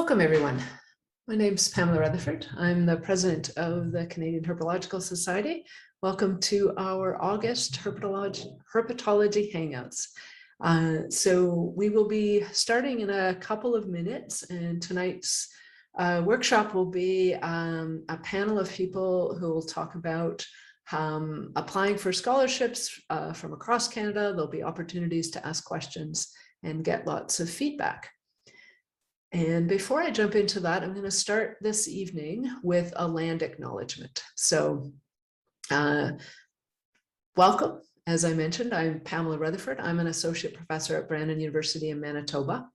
Welcome, everyone. My name's Pamela Rutherford. I'm the president of the Canadian Herpetological Society. Welcome to our August Herpetology Hangouts. So we will be starting in a couple of minutes, and tonight's workshop will be a panel of people who will talk about applying for scholarships from across Canada. There'll be opportunities to ask questions and get lots of feedback. And before I jump into that, I'm going to start this evening with a land acknowledgement. So welcome. As I mentioned, I'm Pamela Rutherford. I'm an associate professor at Brandon University in Manitoba.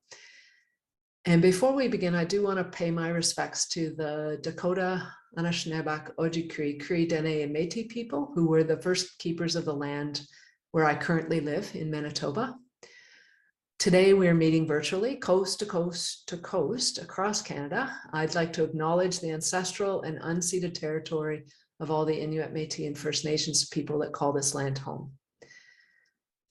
And before we begin, I do want to pay my respects to the Dakota, Anishinaabe, Ojibwe, Cree, Dene, and Métis people who were the first keepers of the land where I currently live in Manitoba. Today, we are meeting virtually, coast to coast to coast across Canada. I'd like to acknowledge the ancestral and unceded territory of all the Inuit, Métis, and First Nations people that call this land home.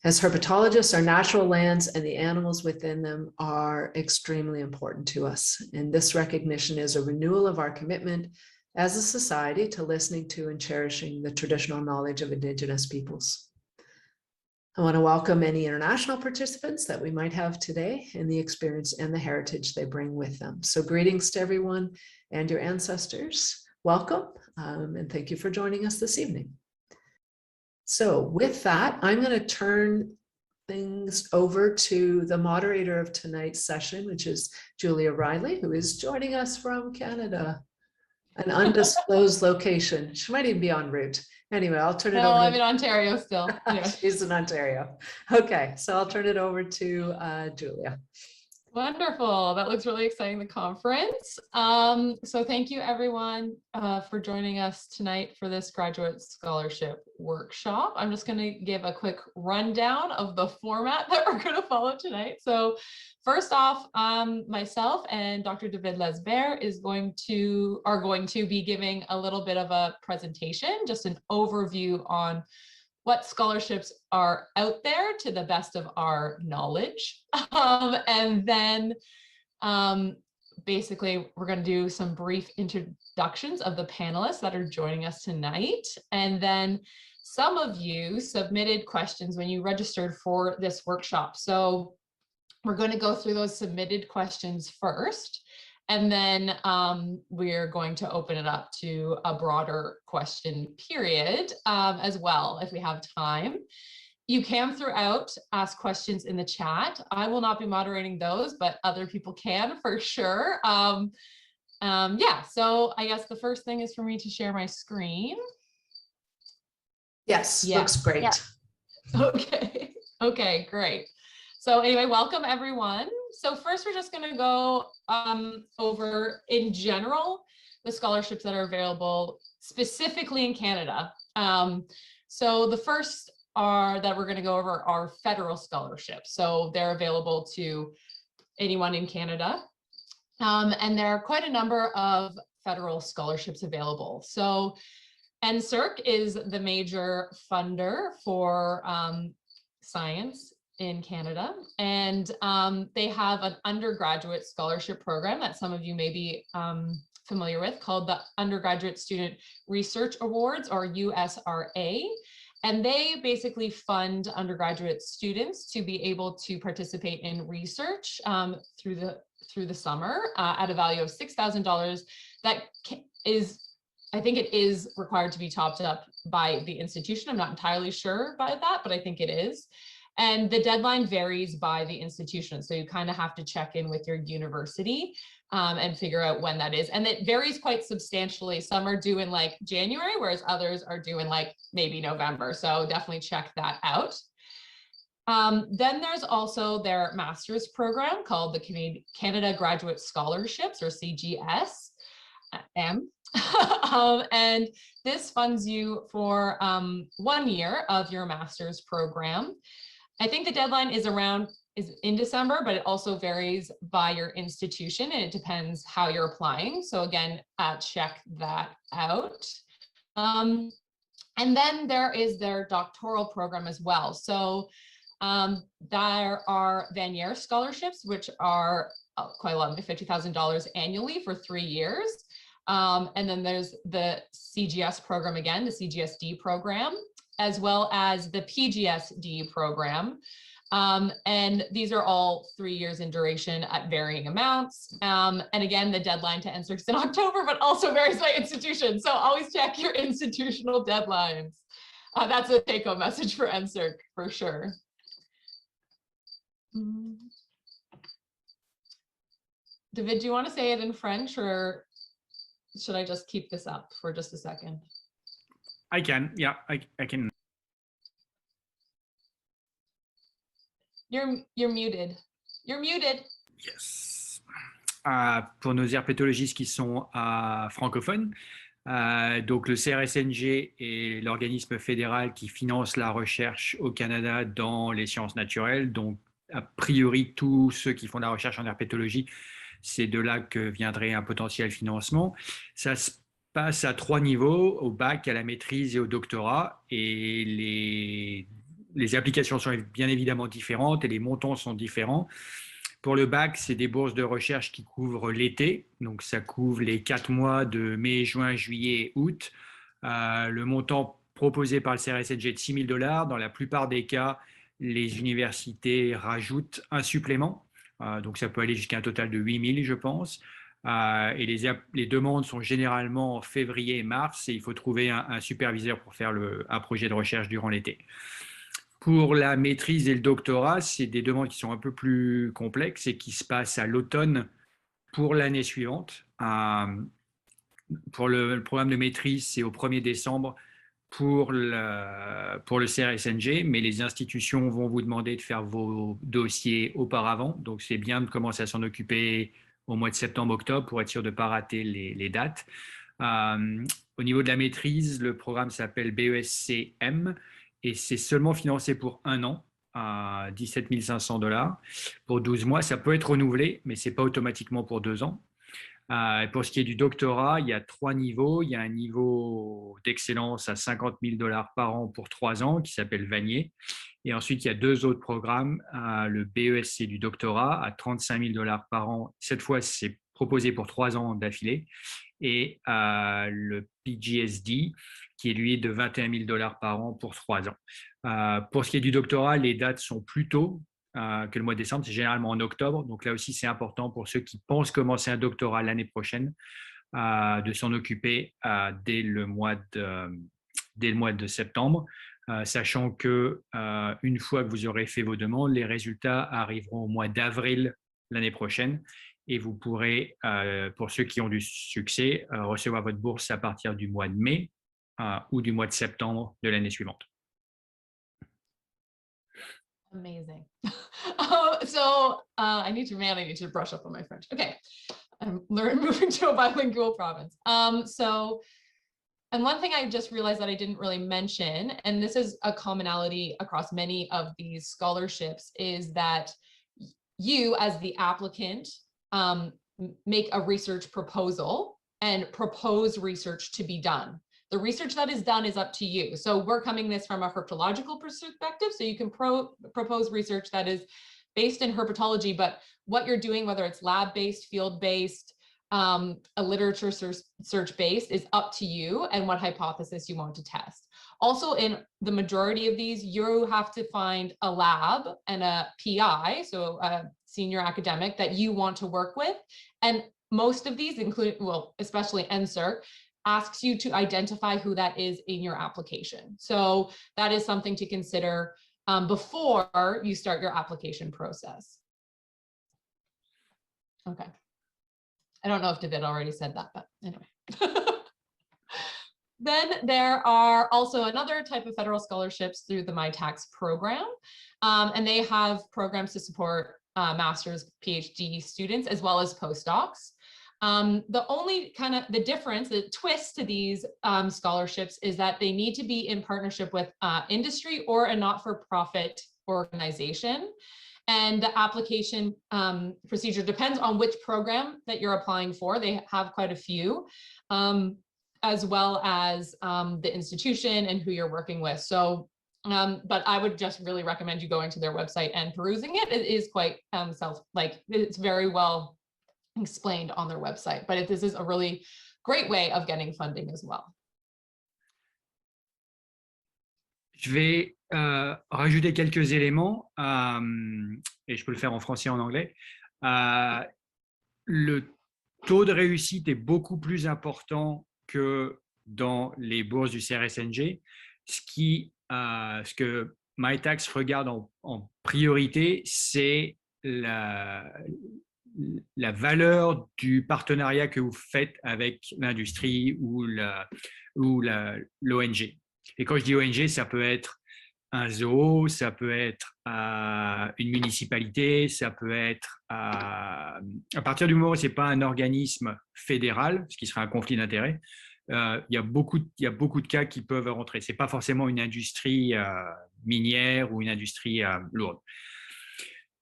As herpetologists, our natural lands and the animals within them are extremely important to us. And this recognition is a renewal of our commitment as a society to listening to and cherishing the traditional knowledge of Indigenous peoples. I want to welcome any international participants that we might have today and the experience and the heritage they bring with them. So greetings to everyone and your ancestors. Welcome, and thank you for joining us this evening. So with that, I'm going to turn things over to the moderator of tonight's session, which is Julia Riley, who is joining us from Canada, an undisclosed location. She might even be en route. Anyway, I'll turn it over. No, I'm in Ontario still. Yeah. She's in Ontario. Okay, so I'll turn it over to Julia. Wonderful. That looks really exciting, the conference. So thank you everyone for joining us tonight for this graduate scholarship workshop. I'm just going to give a quick rundown of the format that we're going to follow tonight. So first off, myself and Dr. David Lesbarrères are going to be giving a little bit of a presentation, just an overview on what scholarships are out there to the best of our knowledge. And then basically we're going to do some brief introductions of the panelists that are joining us tonight. And then some of you submitted questions when you registered for this workshop. So we're going to go through those submitted questions first. And then we're going to open it up to a broader question period as well, if we have time. You can throughout ask questions in the chat. I will not be moderating those, but other people can for sure. Yeah, so I guess the first thing is for me to share my screen. Yes, yeah. Looks great. Yeah. Okay, great. So anyway, welcome everyone. So first we're just going to go over in general the scholarships that are available specifically in Canada. So the first that we're going to go over are federal scholarships. So they're available to anyone in Canada. And there are quite a number of federal scholarships available. So NSERC is the major funder for science in Canada, and they have an undergraduate scholarship program that some of you may be familiar with called the Undergraduate Student Research Awards, or USRA. And they basically fund undergraduate students to be able to participate in research through the summer at a value of $6,000. That is, I think it is required to be topped up by the institution. I'm not entirely sure about that, but I think it is. And the deadline varies by the institution. So you kind of have to check in with your university and figure out when that is. And it varies quite substantially. Some are due in like January, whereas others are due in like maybe November. So definitely check that out. Then there's also their master's program called the Canada Graduate Scholarships, or CGS. And this funds you for 1 year of your master's program. I think the deadline is in December, but it also varies by your institution and it depends how you're applying. So again, check that out. And then there is their doctoral program as well. So there are Vanier scholarships, which are quite a lot, $50,000 annually for 3 years. And then there's the CGS program again, the CGSD program, as well as the PGSD program. And these are all 3 years in duration at varying amounts. And again, the deadline to NSERC is in October, but also varies by institution. So always check your institutional deadlines. That's a take-home message for NSERC for sure. David, do you want to say it in French, or should I just keep this up for just a second? I can, yeah, I can. You're muted. You're muted. Yes. Pour nos herpétologistes qui sont francophones, donc le CRSNG est l'organisme fédéral qui finance la recherche au Canada dans les sciences naturelles. Donc, a priori, tous ceux qui font de la recherche en herpétologie, c'est de là que viendrait un potentiel financement. Ça se passe à 3 niveaux, au bac, à la maîtrise et au doctorat. Et les applications sont bien évidemment différentes et les montants sont différents. Pour le bac, c'est des bourses de recherche qui couvrent l'été. Donc, ça couvre les 4 mois de mai, juin, juillet et août. Le montant proposé par le CRSNG est de $6 000. Dans la plupart des cas, les universités rajoutent un supplément. Donc, ça peut aller jusqu'à un total de 8 000, je pense. Et les demandes sont généralement en février et mars. Et il faut trouver un superviseur pour faire un projet de recherche durant l'été. Pour la maîtrise et le doctorat, c'est des demandes qui sont un peu plus complexes et qui se passent à l'automne pour l'année suivante. Pour le programme de maîtrise, c'est au 1er décembre pour le CRSNG, mais les institutions vont vous demander de faire vos dossiers auparavant. Donc, c'est bien de commencer à s'en occuper au mois de septembre-octobre pour être sûr de ne pas rater les dates. Au niveau de la maîtrise, le programme s'appelle BESCM et c'est seulement financé pour 1 an, à $17 500 pour 12 mois. Ça peut être renouvelé, mais ce n'est pas automatiquement pour 2 ans. Pour ce qui est du doctorat, il y a 3 niveaux. Il y a un niveau d'excellence à $50 000 par an pour 3 ans qui s'appelle Vanier. Et ensuite, il y a 2 autres programmes. Le BESC du doctorat à $35 000 par an. Cette fois, c'est proposé pour 3 ans d'affilée. Et le PGSD qui est lui de $21 000 par an pour 3 ans. Pour ce qui est du doctorat, les dates sont plus tôt que le mois de décembre, c'est généralement en octobre. Donc là aussi, c'est important pour ceux qui pensent commencer un doctorat l'année prochaine de s'en occuper dès le mois de septembre, sachant que une fois que vous aurez fait vos demandes, les résultats arriveront au mois d'avril l'année prochaine et vous pourrez, pour ceux qui ont du succès, recevoir votre bourse à partir du mois de mai ou du mois de septembre de l'année suivante. Amazing. I need to brush up on my French. Okay, I'm moving to a bilingual province. And one thing I just realized that I didn't really mention, and this is a commonality across many of these scholarships, is that you as the applicant make a research proposal and propose research to be done. The research that is done is up to you. So we're coming this from a herpetological perspective. So you can propose research that is based in herpetology, but what you're doing, whether it's lab-based, field-based, a literature search-based, is up to you and what hypothesis you want to test. Also, in the majority of these, you have to find a lab and a PI, so a senior academic that you want to work with. And most of these, including, well, especially NSERC, asks you to identify who that is in your application. So that is something to consider before you start your application process. Okay. I don't know if David already said that, but anyway. Then there are also another type of federal scholarships through the MyTax program. And they have programs to support master's, PhD students, as well as postdocs. The only the difference, the twist to these scholarships is that they need to be in partnership with industry or a not-for-profit organization. And the application procedure depends on which program that you're applying for. They have quite a few, as well as the institution and who you're working with. So but I would just really recommend you going to their website and perusing it. It is quite it's very well explained on their website, but this is a really great way of getting funding as well. Je vais rajouter quelques éléments, et je peux le faire en français et en anglais. Le taux de réussite est beaucoup plus important que dans les bourses du CRSNG. Ce que MyTax regarde en priorité, c'est la valeur du partenariat que vous faites avec l'industrie ou l'ONG. Et quand je dis ONG, ça peut être un zoo, ça peut être une municipalité, ça peut être à partir du moment où ce n'est pas un organisme fédéral, ce qui serait un conflit d'intérêts, il y a beaucoup de cas qui peuvent rentrer. Ce n'est pas forcément une industrie minière ou une industrie lourde.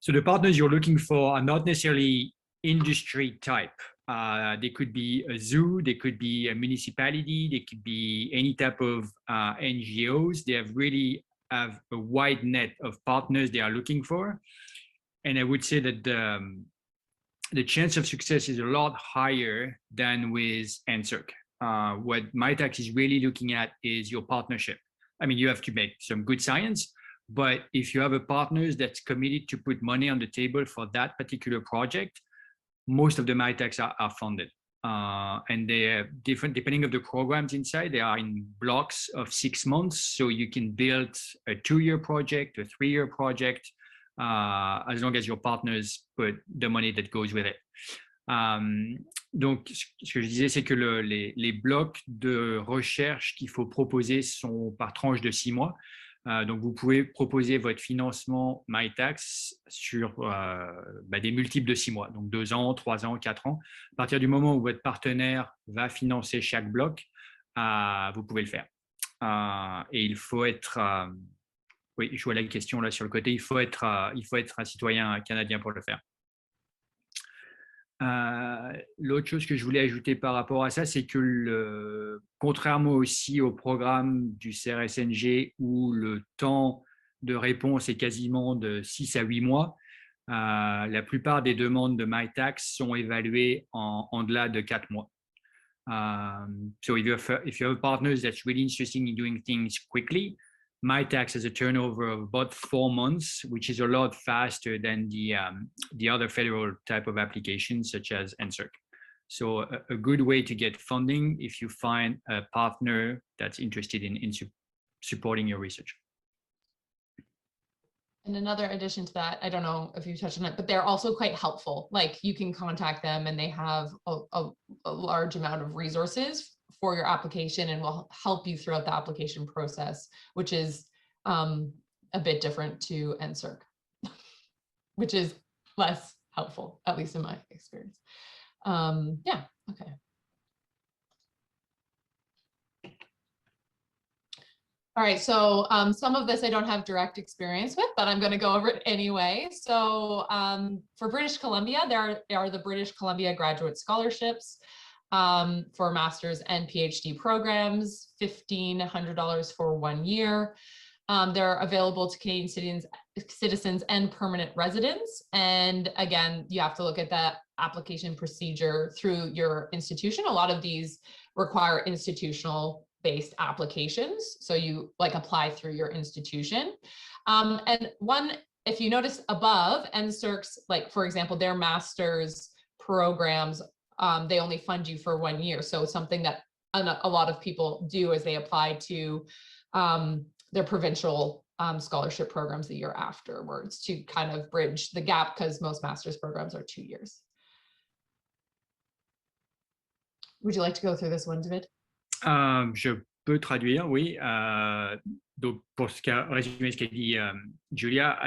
So the partners you're looking for are not necessarily industry type. They could be a zoo, they could be a municipality, they could be any type of NGOs. They really have a wide net of partners they are looking for. And I would say that the chance of success is a lot higher than with NSERC. What MyTax is really looking at is your partnership. I mean, you have to make some good science, but if you have a partner that's committed to put money on the table for that particular project, most of the MyTax are funded. And they're different depending on the programs inside. They are in blocks of 6 months, so you can build a 2-year project, a 3-year project, as long as your partners put the money that goes with it. Donc, ce que je disais, c'est que les blocs de recherche qu'il faut proposer sont par tranche de 6 mois. Donc, vous pouvez proposer votre financement MyTax sur des multiples de 6 mois, donc 2 ans, 3 ans, 4 ans. À partir du moment où votre partenaire va financer chaque bloc, vous pouvez le faire. Et il faut être, oui, je vois la question là sur le côté, il faut être un citoyen canadien pour le faire. L'autre chose que je voulais ajouter par rapport à ça, c'est que contrairement aussi au programme du CRSNG où le temps de réponse est quasiment de 6 à 8 mois, la plupart des demandes de MyTax sont évaluées en delà de 4 mois. So if you have a partner that's really interested in doing things quickly, MyTax has a turnover of about 4 months, which is a lot faster than the other federal type of applications, such as NSERC. So a good way to get funding if you find a partner that's interested in supporting your research. And another addition to that, I don't know if you touched on it, but they're also quite helpful. Like you can contact them and they have a large amount of resources for your application and will help you throughout the application process, which is a bit different to NSERC, which is less helpful, at least in my experience. Yeah, okay. All right, so some of this I don't have direct experience with, but I'm going to go over it anyway. So for British Columbia, there are the British Columbia Graduate Scholarships for master's and PhD programs, $1,500 for 1 year. They're available to Canadian citizens and permanent residents. And again, you have to look at that application procedure through your institution. A lot of these require institutional based applications. So you like apply through your institution. And if you notice above, NSERC's, like for example, their master's programs, they only fund you for 1 year. So something that a lot of people do is they apply to their provincial scholarship programs the year afterwards to kind of bridge the gap because most master's programs are 2 years. Would you like to go through this one, David? Je peux traduire, oui. Donc, pour résumer ce qu'a dit Julia,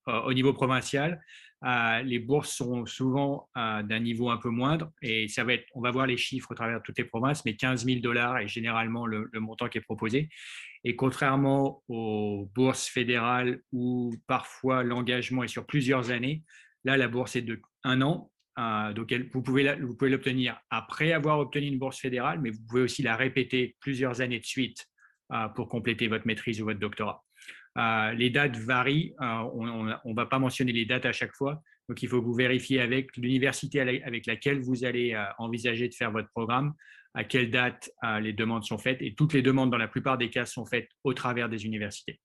au niveau provincial, les bourses sont souvent d'un niveau un peu moindre et on va voir les chiffres au travers de toutes les provinces, mais $15,000 est généralement le montant qui est proposé. Et contrairement aux bourses fédérales où parfois l'engagement est sur plusieurs années, là, la bourse est de 1 an. Donc, vous pouvez l'obtenir après avoir obtenu une bourse fédérale, mais vous pouvez aussi la répéter plusieurs années de suite pour compléter votre maîtrise ou votre doctorat. Les dates varient, on ne va pas mentionner les dates à chaque fois, donc il faut que vous vérifiez avec l'université avec laquelle vous allez envisager de faire votre programme, à quelle date les demandes sont faites, et toutes les demandes dans la plupart des cas sont faites au travers des universités.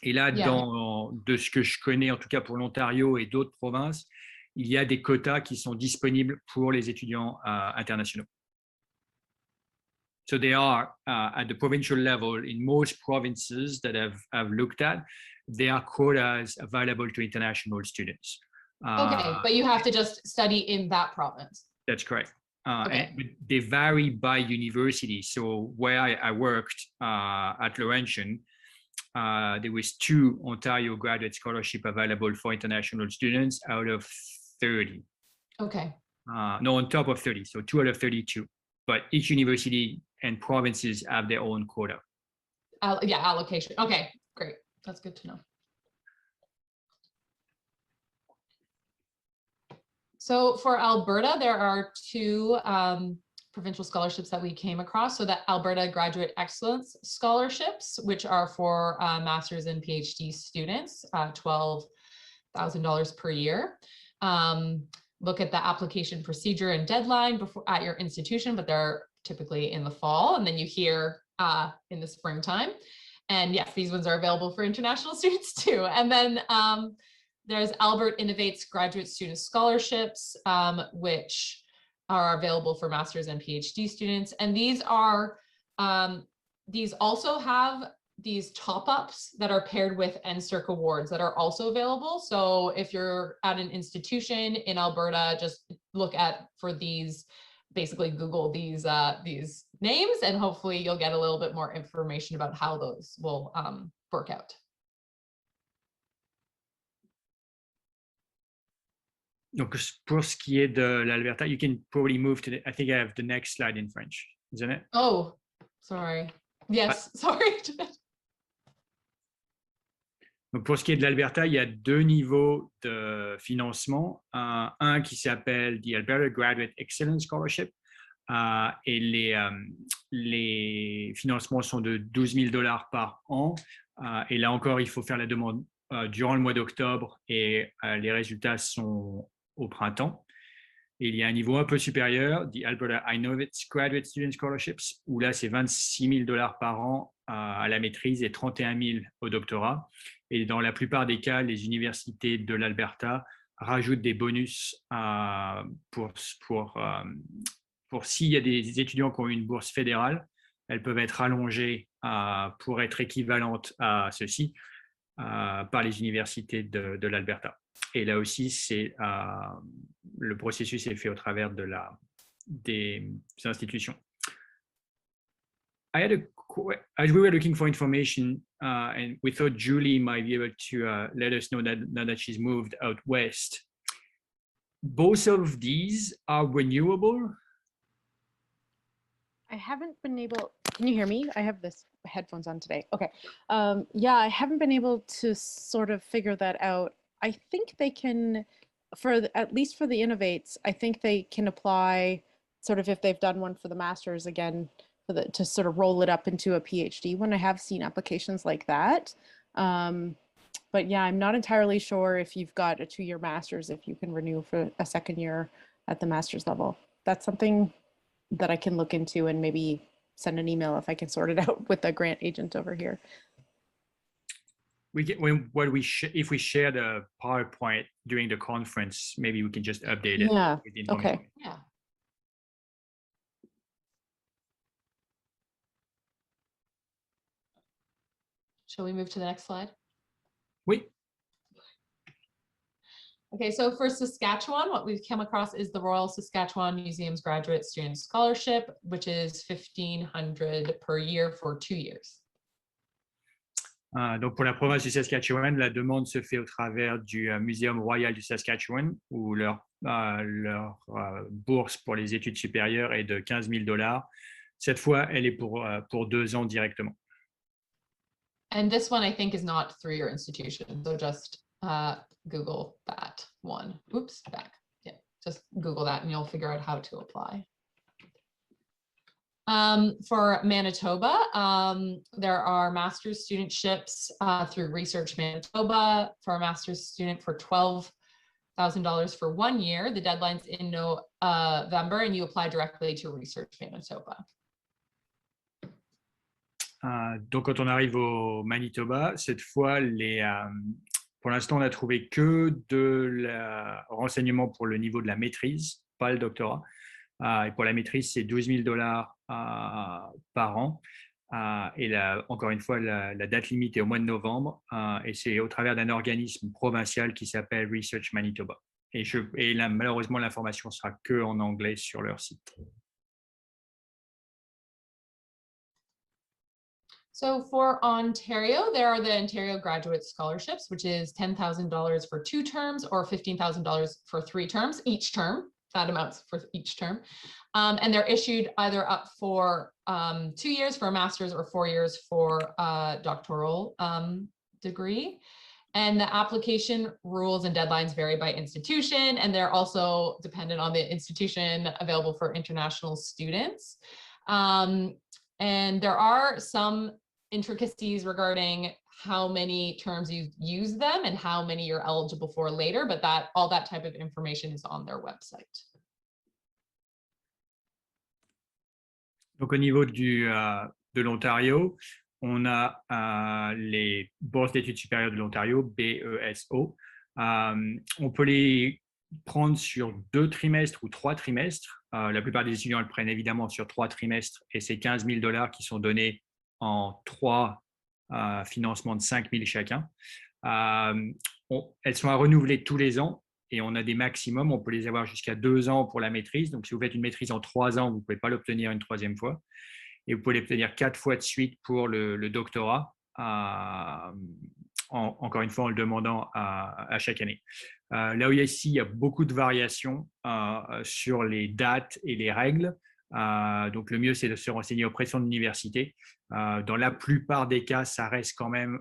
Et là, de ce que je connais, en tout cas pour l'Ontario et d'autres provinces, il y a des quotas qui sont disponibles pour les étudiants internationaux. So they are at the provincial level in most provinces that I've looked at, there are quotas available to international students. Okay, but you have to just study in that province. That's correct. Okay. And they vary by university. So where I worked at Laurentian, there was 2 Ontario graduate scholarship available for international students out of 30. Okay. No, on top of 30, so 2 out of 32. But each university and provinces have their own quota. Yeah, allocation. Okay, great. That's good to know. So for Alberta, there are 2 provincial scholarships that we came across. So the Alberta Graduate Excellence Scholarships, which are for master's and PhD students, $12,000 per year. Look at the application procedure and deadline before at your institution, but they're typically in the fall, and then you hear in the springtime. And yes, these ones are available for international students too. And then there's Albert Innovates Graduate Student Scholarships, which are available for master's and PhD students. And these are, these also have these top-ups that are paired with NSERC awards that are also available. So if you're at an institution in Alberta, just look for these, basically Google these names, and hopefully you'll get a little bit more information about how those will work out. Donc, pour ce qui est de l'Alberta, you can probably move to I think I have the next slide in French, isn't it? Oh, sorry. Yes, sorry. Donc, pour ce qui est de l'Alberta, il y a 2 niveaux de financement. Un qui s'appelle the Alberta Graduate Excellence Scholarship. Et les financements sont de $12,000 par an. Et là encore, il faut faire la demande durant le mois d'octobre, et les résultats sont au printemps. Et il y a un niveau un peu supérieur, the Alberta Innovates Graduate Student Scholarships, où là, c'est $26,000 par an à la maîtrise et 31,000 au doctorat. Et dans la plupart des cas, les universités de l'Alberta rajoutent des bonus pour s'il y a des étudiants qui ont une bourse fédérale, elles peuvent être allongées pour être équivalentes à ceci par les universités de l'Alberta. Et là aussi, le processus est fait au travers des institutions. As we were looking for information, and we thought Julie might be able to let us know that now that she's moved out west. Both of these are renewable. I haven't been able, can you hear me? I have this headphones on today. Okay. Yeah, I haven't been able to sort of figure that out. I think they can, at least for the Innovates, I think they can apply sort of if they've done one for the master's again, to sort of roll it up into a PhD one. I have seen applications like that. But yeah, I'm not entirely sure if you've got a 2-year master's, if you can renew for a 2nd year at the master's level. That's something that I can look into and maybe send an email if I can sort it out with the grant agent over here. If we share the PowerPoint during the conference, maybe we can just update it. Yeah. Okay. Yeah. Shall we move to the next slide? Oui. Okay, so for Saskatchewan, what we've come across is the Royal Saskatchewan Museum's Graduate Student Scholarship, which is $1,500 per year for 2 years. Donc pour la province du Saskatchewan, la demande se fait au travers du Muséum royal du Saskatchewan, où leur bourse pour les études supérieures est de $15,000. Cette fois, elle est pour 2 ans directement. And this one, I think, is not through your institution. So just Google that one. Oops, back. Yeah, just Google that and you'll figure out how to apply. For Manitoba, there are master's studentships through Research Manitoba for a master's student for $12,000 for 1 year. The deadline's in November, and you apply directly to Research Manitoba. Donc, quand on arrive au Manitoba, cette fois, pour l'instant, on n'a trouvé que de renseignements pour le niveau de la maîtrise, pas le doctorat. Et pour la maîtrise, c'est $12 000 par an. Et encore une fois, la date limite est au mois de novembre. Et c'est au travers d'un organisme provincial qui s'appelle Research Manitoba. Et là, malheureusement, l'information sera que en anglais sur leur site. So for Ontario, there are the Ontario Graduate Scholarships, which is $10,000 for 2 terms or $15,000 for 3 terms, each term. That amounts for each term. And they're issued either up for 2 years for a master's or 4 years for a doctoral degree. And the application rules and deadlines vary by institution, and they're also dependent on the institution available for international students. And there are some intricacies regarding how many terms you use them and how many you're eligible for later, but all that type of information is on their website. Donc au niveau de l'Ontario, on a les bourses d'études supérieures de l'Ontario, BESO. On peut les prendre sur 2 trimestres ou 3 trimestres. La plupart des étudiants le prennent évidemment sur 3 trimestres, et c'est $15 000 qui sont donnés en 3 financements de 5 000 chacun. Elles sont à renouveler tous les ans, et on a des maximums. On peut les avoir jusqu'à 2 ans pour la maîtrise. Donc, si vous faites une maîtrise en 3 ans, vous ne pouvez pas l'obtenir une 3e fois. Et vous pouvez l'obtenir 4 fois de suite pour le doctorat, encore une fois en le demandant à chaque année. Là où ici, il y a beaucoup de variations sur les dates et les règles. Donc, le mieux, c'est de se renseigner auprès de son université. Dans la plupart des cas, ça reste quand même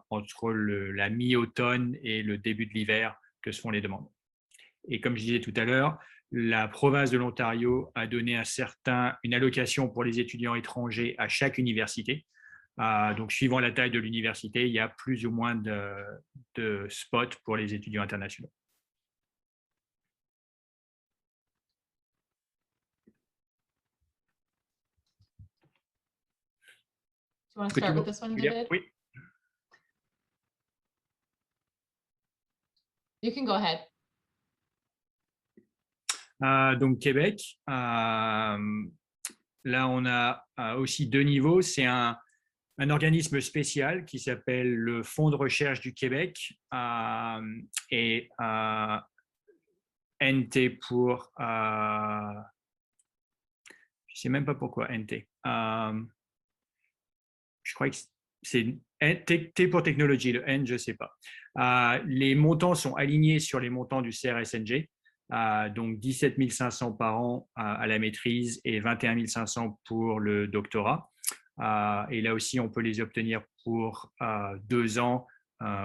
entre la mi-automne et le début de l'hiver que se font les demandes. Et comme je disais tout à l'heure, la province de l'Ontario a donné une allocation pour les étudiants étrangers à chaque université. Donc, suivant la taille de l'université, il y a plus ou moins de spots pour les étudiants internationaux. Do you want to start with this one, David? Oui. You can go ahead. Donc, Québec. Là, on a aussi 2 niveaux. C'est un organisme spécial qui s'appelle le Fonds de recherche du Québec et NT pour... je ne sais même pas pourquoi NT. Je crois que c'est T pour technologie, le N, je ne sais pas. Les montants sont alignés sur les montants du CRSNG. Donc 17 500 par an à la maîtrise et 21 500 pour le doctorat. Et là aussi, on peut les obtenir pour 2 ans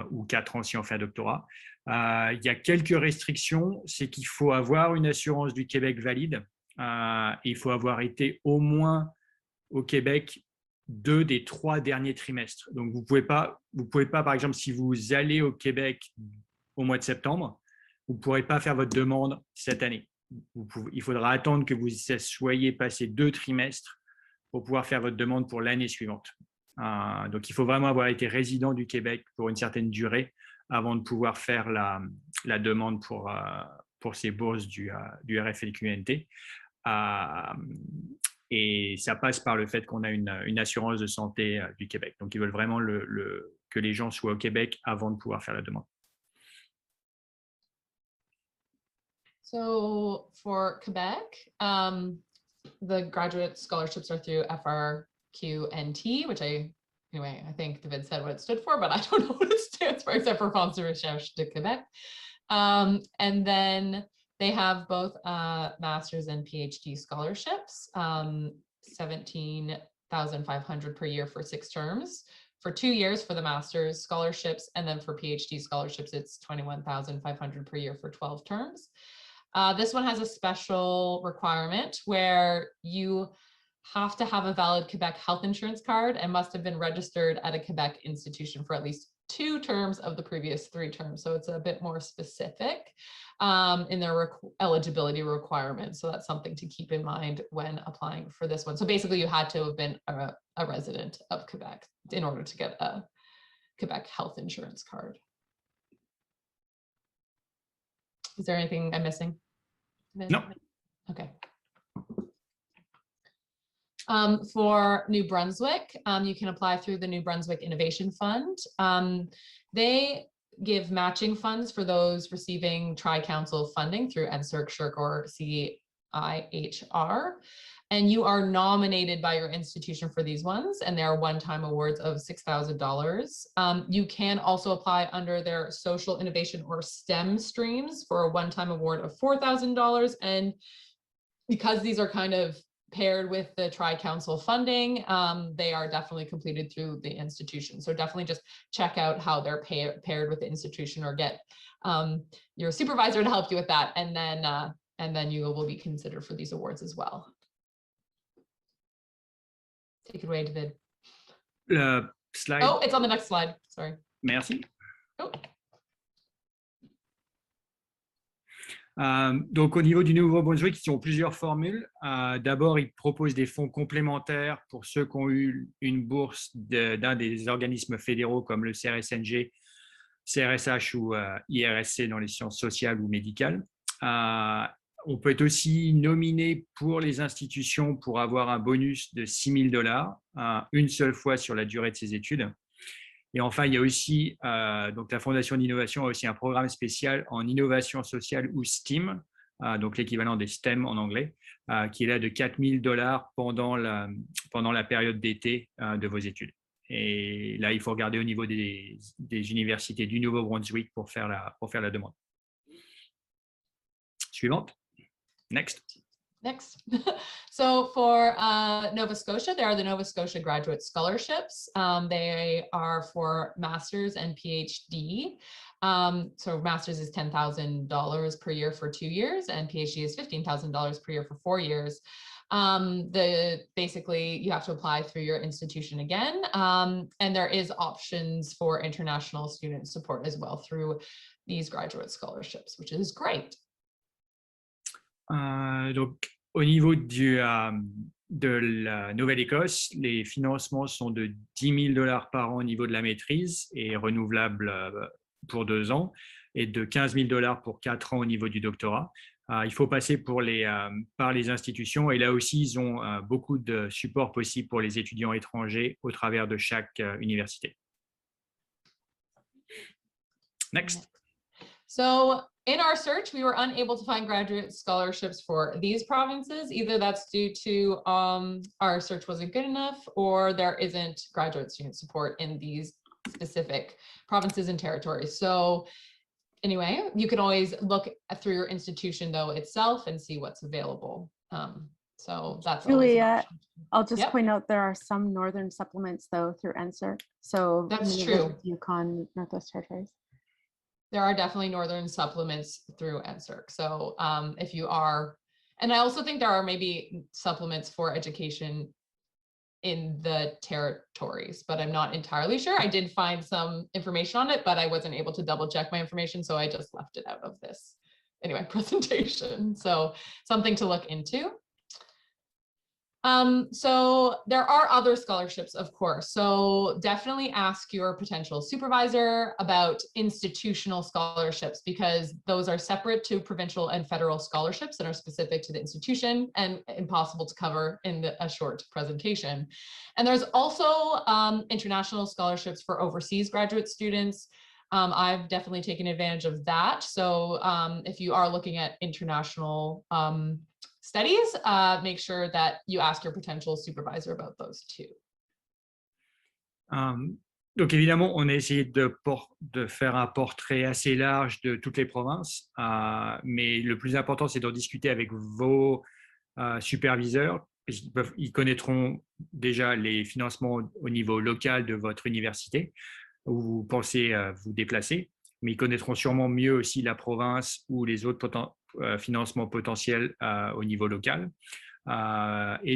ou 4 ans si on fait un doctorat. Il y a quelques restrictions, c'est qu'il faut avoir une assurance du Québec valide. Il faut avoir été au moins au Québec 2 des 3 derniers trimestres. Donc, vous pouvez pas, par exemple, si vous allez au Québec au mois de septembre, vous ne pourrez pas faire votre demande cette année. Il faudra attendre que vous soyez passé 2 trimestres pour pouvoir faire votre demande pour l'année suivante. Donc, il faut vraiment avoir été résident du Québec pour une certaine durée avant de pouvoir faire la demande pour ces bourses du RFLQNT. Et ça passe par le fait qu'on a une assurance de santé du Québec. Donc, ils veulent vraiment que les gens soient au Québec avant de pouvoir faire la demande. So for Quebec, the graduate scholarships are through FRQNT, which I think David said what it stood for, but I don't know what it stands for except for Fonds de recherche de Québec. And then they have both master's and PhD scholarships, 17,500 per year for 6 terms, for 2 years for the master's scholarships, and then for PhD scholarships, it's 21,500 per year for 12 terms. This one has a special requirement where you have to have a valid Quebec health insurance card and must have been registered at a Quebec institution for at least 2 terms of the previous 3 terms. So it's a bit more specific in their eligibility requirements. So that's something to keep in mind when applying for this one. So basically you had to have been a resident of Quebec in order to get a Quebec health insurance card. Is there anything I'm missing? No. Okay. For New Brunswick, you can apply through the New Brunswick Innovation Fund. They give matching funds for those receiving Tri-Council funding through NSERC, SSHRC, or CIHR. And you are nominated by your institution for these ones, and they are one-time awards of $6,000. You can also apply under their social innovation or STEM streams for a one-time award of $4,000. And because these are kind of paired with the Tri-Council funding, they are definitely completed through the institution. So definitely just check out how they're paired with the institution, or get your supervisor to help you with that. And then you will be considered for these awards as well. Take it away, David. Slide. Oh, it's on the next slide. Sorry. Merci. Oh. Donc, au niveau du Nouveau-Brunswick, ils ont plusieurs formules. D'abord, ils proposent des fonds complémentaires pour ceux qui ont eu une bourse d'un des organismes fédéraux comme le CRSNG, CRSH ou IRSC dans les sciences sociales ou médicales. On peut être aussi nominé pour les institutions pour avoir un bonus de $6,000 une seule fois sur la durée de ses études. Et enfin, il y a aussi, donc la Fondation d'innovation a aussi un programme spécial en innovation sociale ou STEAM, donc l'équivalent des STEM en anglais, qui est là de $4,000 pendant la période d'été de vos études. Et là, il faut regarder au niveau des universités du Nouveau-Brunswick pour faire la demande. Suivante. Next. So for Nova Scotia, there are the Nova Scotia Graduate Scholarships. They are for Masters and PhD. So Masters is $10,000 per year for 2 years, and PhD is $15,000 per year for 4 years. Basically, you have to apply through your institution again, and there is options for international student support as well through these graduate scholarships, which is great. Donc, au niveau de la Nouvelle-Écosse, les financements sont de $10,000 par an au niveau de la maîtrise et renouvelables pour 2 ans, et de $15,000 pour 4 ans au niveau du doctorat. Il faut passer par les institutions, et là aussi, ils ont beaucoup de supports possibles pour les étudiants étrangers au travers de chaque université. Next. So in our search, we were unable to find graduate scholarships for these provinces. Either that's due to our search wasn't good enough, or there isn't graduate student support in these specific provinces and territories. So anyway, you can always look through your institution though itself and see what's available. So that's Julia, I'll just point out there are some northern supplements though through NSERC. So that's true. Yukon, Northwest Territories. There are definitely northern supplements through NSERC. So if you are, and I also think there are maybe supplements for education in the territories, but I'm not entirely sure. I did find some information on it, but I wasn't able to double check my information, so I just left it out of this presentation. So something to look into. So there are other scholarships, of course. So definitely ask your potential supervisor about institutional scholarships, because those are separate to provincial and federal scholarships and are specific to the institution and impossible to cover in a short presentation. And there's also international scholarships for overseas graduate students. I've definitely taken advantage of that. So if you are looking at international studies, make sure that you ask your potential supervisor about those too. Donc évidemment, on a essayé de faire un portrait assez large de toutes les provinces, mais le plus important, c'est d'en discuter avec vos superviseurs. Ils connaîtront déjà les financements au niveau local de votre université où vous pensez vous déplacer, mais ils connaîtront sûrement mieux aussi la province ou les autres financements potentiels au niveau local. Et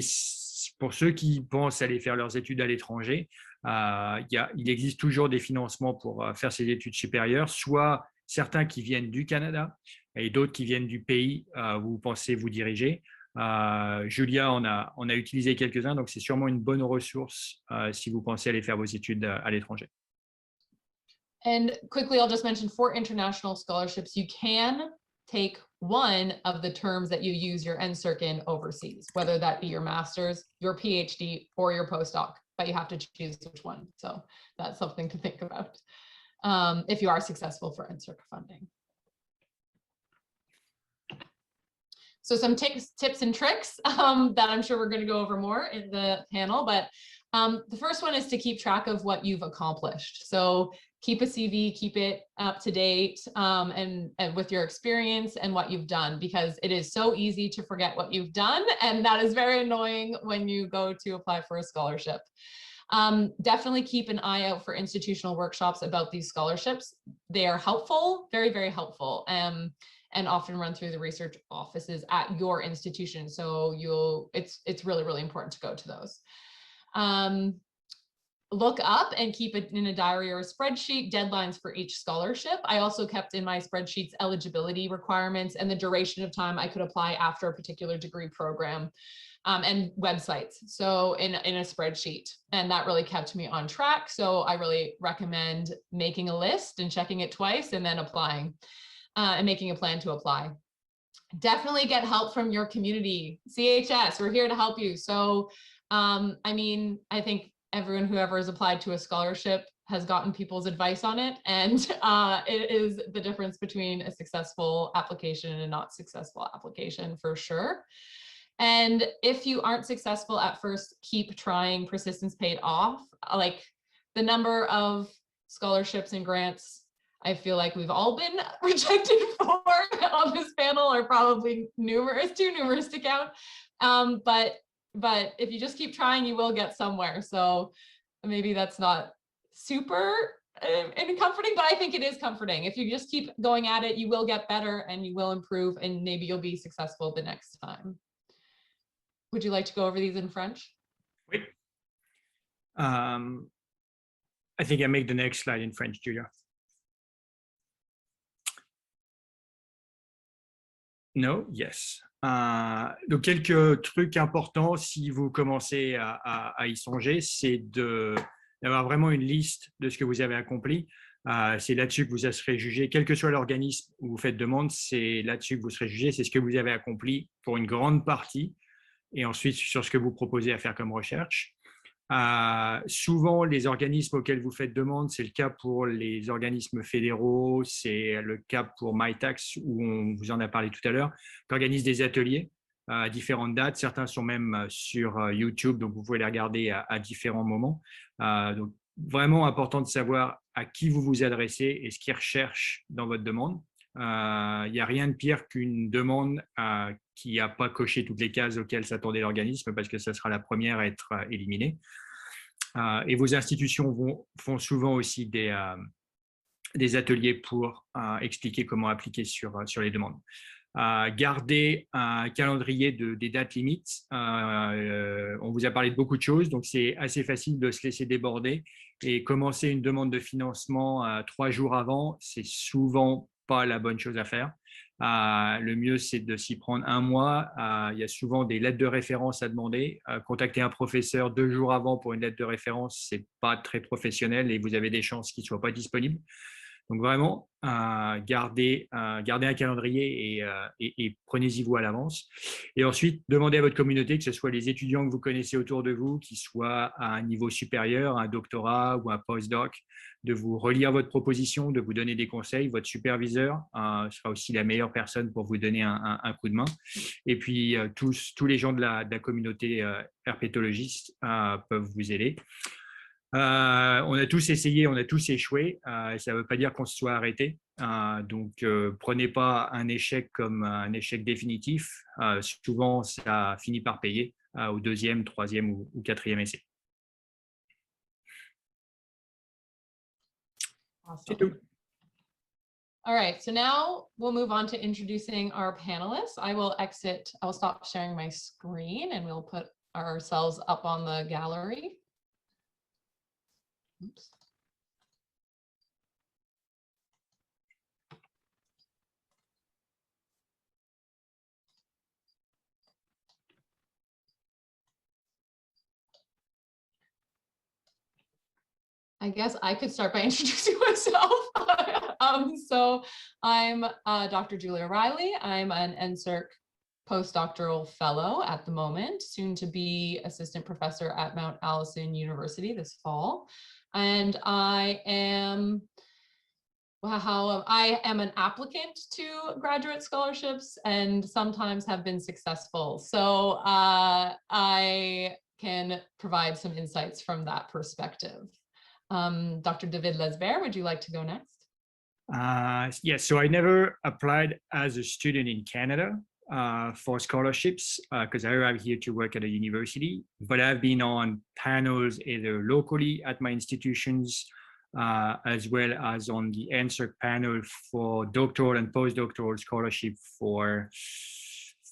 pour ceux qui pensent aller faire leurs études à l'étranger, il existe toujours des financements pour faire ces études supérieures, soit certains qui viennent du Canada et d'autres qui viennent du pays où vous pensez vous diriger. Julia, on a utilisé quelques-uns, donc c'est sûrement une bonne ressource si vous pensez aller faire vos études à l'étranger. And quickly, I'll just mention for international scholarships, you can take one of the terms that you use your NSERC in overseas, whether that be your master's, your PhD, or your postdoc, but you have to choose which one. So that's something to think about if you are successful for NSERC funding. So some tips and tricks that I'm sure we're going to go over more in the panel, but the first one is to keep track of what you've accomplished. So keep a CV, keep it up to date and with your experience and what you've done, because it is so easy to forget what you've done. And that is very annoying when you go to apply for a scholarship. Definitely keep an eye out for institutional workshops about these scholarships. They are helpful, very, very helpful. And often run through the research offices at your institution. So it's really, really important to go to those. Look up and keep it in a diary or a spreadsheet, deadlines for each scholarship. I also kept in my spreadsheets eligibility requirements and the duration of time I could apply after a particular degree program, and websites. So in a spreadsheet, and that really kept me on track. So I really recommend making a list and checking it twice and then applying and making a plan to apply. Definitely get help from your community. CHS, we're here to help you. So I mean, I think everyone who ever has applied to a scholarship has gotten people's advice on it. And it is the difference between a successful application and a not successful application for sure. And if you aren't successful at first, keep trying. Persistence paid off. Like the number of scholarships and grants I feel like we've all been rejected for on this panel are probably numerous, too numerous to count. But if you just keep trying, you will get somewhere. So maybe that's not super comforting, but I think it is comforting. If you just keep going at it, you will get better and you will improve, and maybe you'll be successful the next time. Would you like to go over these in French? Oui. I think I make the next slide in French, Julia. No, yes. Donc, quelques trucs importants si vous commencez à y songer, c'est d'avoir vraiment une liste de ce que vous avez accompli. C'est là-dessus que vous serez jugé, quel que soit l'organisme où vous faites demande, c'est là-dessus que vous serez jugé, c'est ce que vous avez accompli pour une grande partie, et ensuite sur ce que vous proposez à faire comme recherche. Souvent, les organismes auxquels vous faites demande, c'est le cas pour les organismes fédéraux, c'est le cas pour MyTax, où on vous en a parlé tout à l'heure, qui organise des ateliers à différentes dates. Certains sont même sur YouTube, donc vous pouvez les regarder à différents moments. Donc, vraiment important de savoir à qui vous vous adressez et ce qu'ils recherchent dans votre demande. Il n'y a rien de pire qu'une demande qui n'a pas coché toutes les cases auxquelles s'attendait l'organisme, parce que ça sera la première à être éliminée. Et vos institutions font souvent aussi des ateliers pour expliquer comment appliquer sur les demandes. Gardez un calendrier des dates limites. On vous a parlé de beaucoup de choses, donc c'est assez facile de se laisser déborder. Et commencer une demande de financement 3 jours avant, c'est souvent pas la bonne chose à faire. Le mieux, c'est de s'y prendre 1 mois. Il y a souvent des lettres de référence à demander. Contacter un professeur 2 jours avant pour une lettre de référence, c'est pas très professionnel et vous avez des chances qu'il ne soit pas disponible. Donc vraiment, gardez un calendrier et prenez-y vous à l'avance. Et ensuite, demandez à votre communauté, que ce soit les étudiants que vous connaissez autour de vous, qui soient à un niveau supérieur, un doctorat ou un postdoc, de vous relire votre proposition, de vous donner des conseils. Votre superviseur sera aussi la meilleure personne pour vous donner un coup de main. Et puis, tous les gens de la communauté herpétologiste peuvent vous aider. On a tous essayé, on a tous échoué. Ça ne veut pas dire qu'on se soit arrêté. Donc, prenez pas un échec comme un échec définitif. Souvent, ça finit par payer au 2e, 3e ou 4e essai. Awesome. C'est tout. All right, so now we'll move on to introducing our panelists. I'll stop sharing my screen and we'll put ourselves up on the gallery. Oops. I guess I could start by introducing myself. So I'm Dr. Julia Riley. I'm an NSERC postdoctoral fellow at the moment, soon to be assistant professor at Mount Allison University this fall. And I am an applicant to graduate scholarships and sometimes have been successful. So I can provide some insights from that perspective. Dr. David Lesbarrères, would you like to go next? Yes, so I never applied as a student in Canada for scholarships because I arrived here to work at a university, but I've been on panels either locally at my institutions as well as on the NSERC panel for doctoral and postdoctoral scholarship for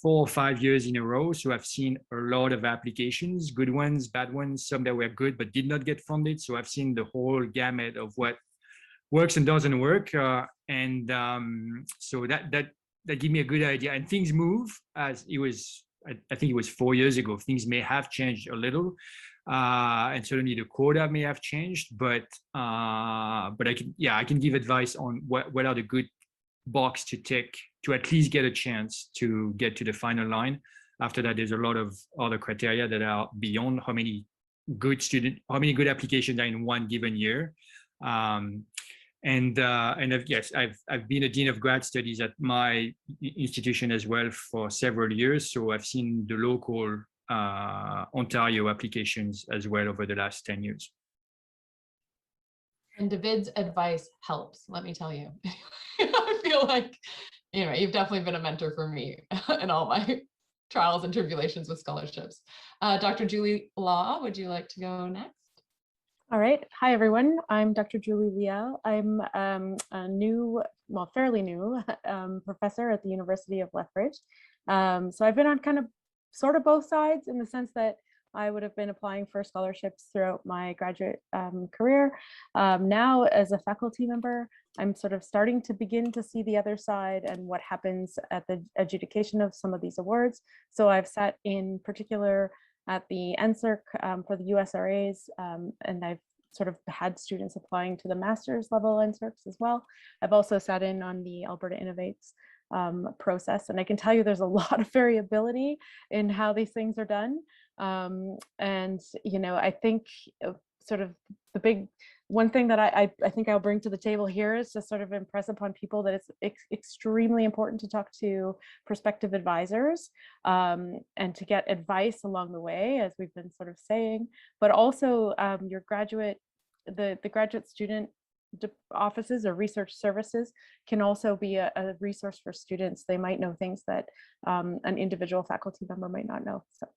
4 or 5 years in a row. So I've seen a lot of applications, good ones, bad ones, some that were good but did not get funded. So I've seen the whole gamut of what works and doesn't work. So that gave me a good idea. And things move as it was, I think it was 4 years ago. Things may have changed a little. And certainly the quota may have changed, but I can give advice on what are the good box to tick to at least get a chance to get to the final line. After that, there's a lot of other criteria that are beyond how many good applications are in one given year. I've been a dean of grad studies at my institution as well for several years. So I've seen the local Ontario applications as well over the last 10 years. And David's advice helps, let me tell you. I feel like, you've definitely been a mentor for me in all my trials and tribulations with scholarships. Dr. Julie Lee-Yaw, would you like to go next? All right. Hi, everyone. I'm Dr. Julie Lee-Yaw. I'm a fairly new professor at the University of Lesbarrères. So I've been on kind of sort of both sides in the sense that I would have been applying for scholarships throughout my graduate career. Now, as a faculty member, I'm sort of starting to begin to see the other side and what happens at the adjudication of some of these awards. So I've sat in particular at the NSERC for the USRAs, and I've sort of had students applying to the master's level NSERCs as well. I've also sat in on the Alberta Innovates process, and I can tell you there's a lot of variability in how these things are done. I think sort of the big one thing that I think I'll bring to the table here is to sort of impress upon people that it's extremely important to talk to prospective advisors and to get advice along the way, as we've been sort of saying, but also your graduate, the graduate student offices or research services can also be a resource for students. They might know things that an individual faculty member might not know. So.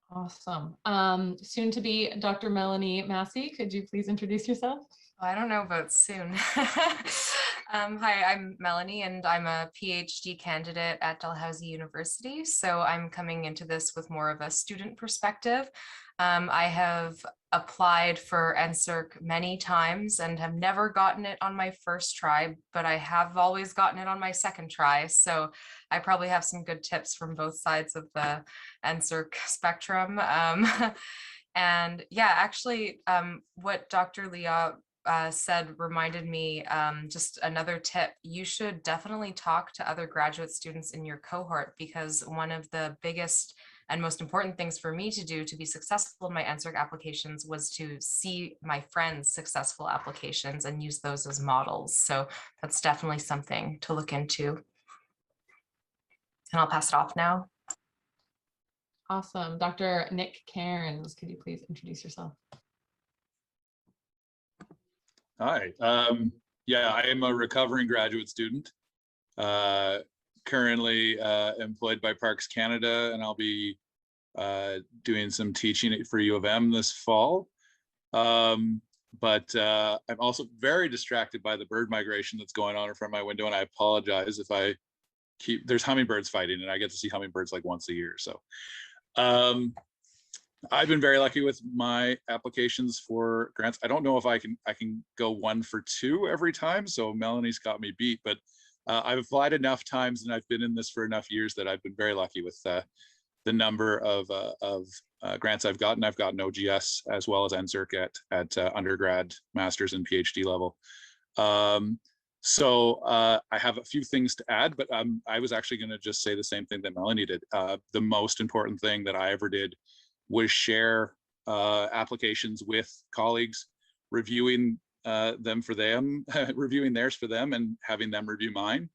Awesome. Soon to be Dr. Melanie Massey, could you please introduce yourself? I don't know about soon. Hi, I'm Melanie, and I'm a PhD candidate at Dalhousie University. So I'm coming into this with more of a student perspective. I have applied for NSERC many times and have never gotten it on my first try, but I have always gotten it on my second try. So I probably have some good tips from both sides of the NSERC spectrum. And yeah, actually, what Dr. Lee-Yaw said reminded me just another tip. You should definitely talk to other graduate students in your cohort, because one of the biggest and most important things for me to do to be successful in my NSERC applications was to see my friends' successful applications and use those as models. So that's definitely something to look into. And I'll pass it off now. Awesome. Dr. Nick Cairns, could you please introduce yourself? Hi. Yeah, I am a recovering graduate student, currently employed by Parks Canada, and I'll be doing some teaching for U of M this fall. but I'm also very distracted by the bird migration that's going on in front of my window, and I apologize if I there's hummingbirds fighting, and I get to see hummingbirds like once a year. So I've been very lucky with my applications for grants. I don't know if I can go 1 for 2 every time, so Melanie's got me beat, but I've applied enough times and I've been in this for enough years that I've been very lucky with the number of grants I've gotten. I've gotten OGS as well as NSERC at undergrad, master's, and PhD level. So I have a few things to add, but I was actually going to just say the same thing that Melanie did. The most important thing that I ever did was share applications with colleagues, reviewing them for them, reviewing theirs for them, and having them review mine.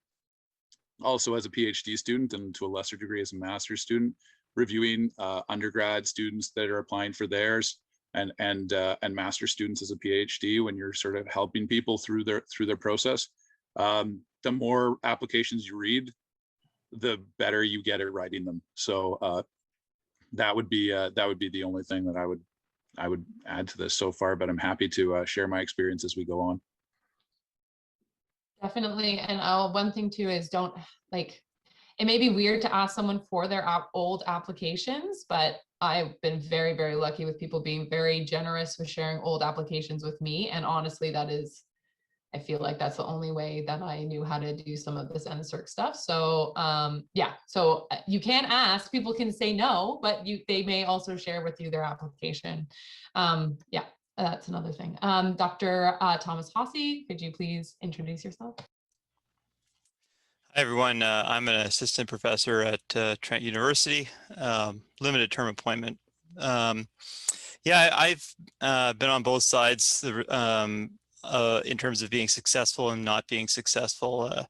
Also as a PhD student, and to a lesser degree as a master's student, reviewing undergrad students that are applying for theirs, and master students as a PhD, when you're sort of helping people through their process. The more applications you read, the better you get at writing them. So that would be the only thing that I would add to this so far, but I'm happy to share my experience as we go on. Definitely. And one thing too is don't, like, it may be weird to ask someone for their old applications, but I've been very, very lucky with people being very generous with sharing old applications with me. And honestly, I feel like that's the only way that I knew how to do some of this NSERC stuff. So yeah, so you can ask, people can say no, but they may also share with you their application. Yeah, that's another thing. Dr. Thomas Hossie, could you please introduce yourself? Hi, everyone. I'm an assistant professor at Trent University, limited term appointment. Yeah, I've been on both sides in terms of being successful and not being successful.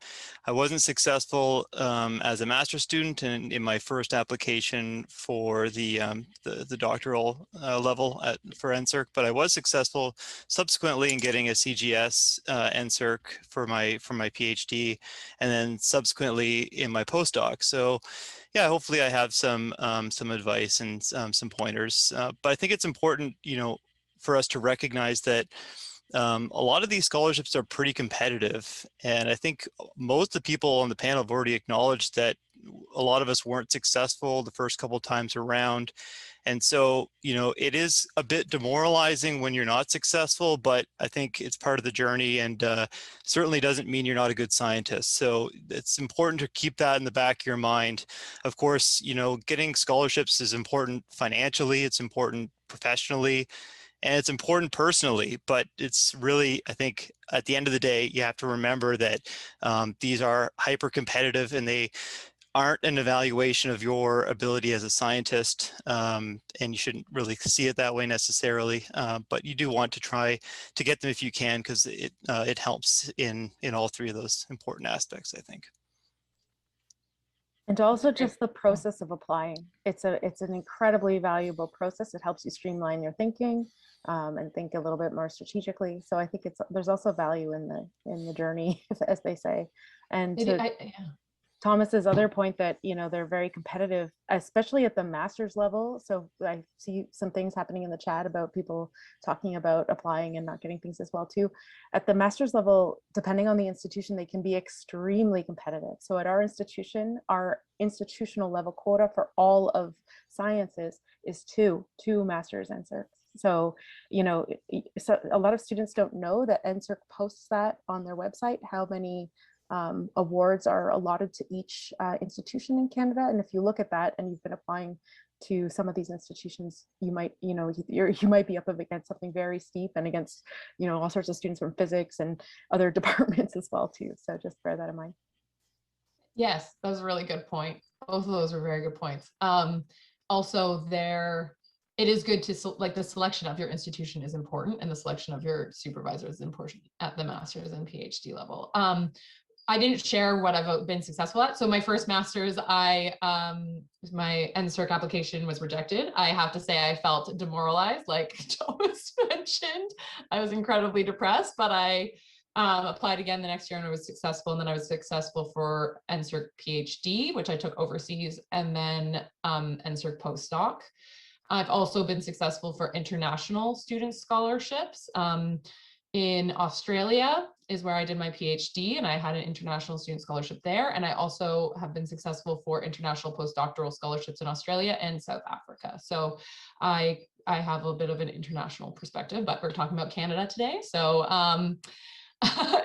I wasn't successful as a master's student in my first application for the doctoral level for NSERC, but I was successful subsequently in getting a CGS NSERC for my PhD, and then subsequently in my postdoc. So yeah, hopefully I have some advice and some pointers. But I think it's important, for us to recognize that a lot of these scholarships are pretty competitive, and I think most of the people on the panel have already acknowledged that a lot of us weren't successful the first couple of times around. And so, it is a bit demoralizing when you're not successful, but I think it's part of the journey, and certainly doesn't mean you're not a good scientist. So it's important to keep that in the back of your mind. Of course, getting scholarships is important financially, it's important professionally, and it's important personally, but it's really, I think, at the end of the day, you have to remember that these are hyper competitive, and they aren't an evaluation of your ability as a scientist, and you shouldn't really see it that way necessarily, but you do want to try to get them if you can, because it helps in all three of those important aspects, I think. And also just the process of applying. It's an incredibly valuable process. It helps you streamline your thinking and think a little bit more strategically. So I think there's also value in the journey, as they say. And Thomas's other point that, they're very competitive, especially at the master's level. So I see some things happening in the chat about people talking about applying and not getting things as well too. At the master's level, depending on the institution, they can be extremely competitive. So at our institution, our institutional level quota for all of sciences is two masters NSERCs. So, so a lot of students don't know that NSERC posts that on their website, how many awards are allotted to each institution in Canada. And if you look at that and you've been applying to some of these institutions, you might be up against something very steep, and against, all sorts of students from physics and other departments as well too. So just bear that in mind. Yes, that was a really good point. Both of those were very good points. Also, it is good to, like, the selection of your institution is important, and the selection of your supervisor is important at the master's and PhD level. I didn't share what I've been successful at. So my first master's, my NSERC application was rejected. I have to say I felt demoralized, like Thomas mentioned. I was incredibly depressed, but I applied again the next year and I was successful. And then I was successful for NSERC PhD, which I took overseas, and then NSERC postdoc. I've also been successful for international student scholarships. In Australia is where I did my PhD, and I had an international student scholarship there. And I also have been successful for international postdoctoral scholarships in Australia and South Africa. So I have a bit of an international perspective, but we're talking about Canada today. So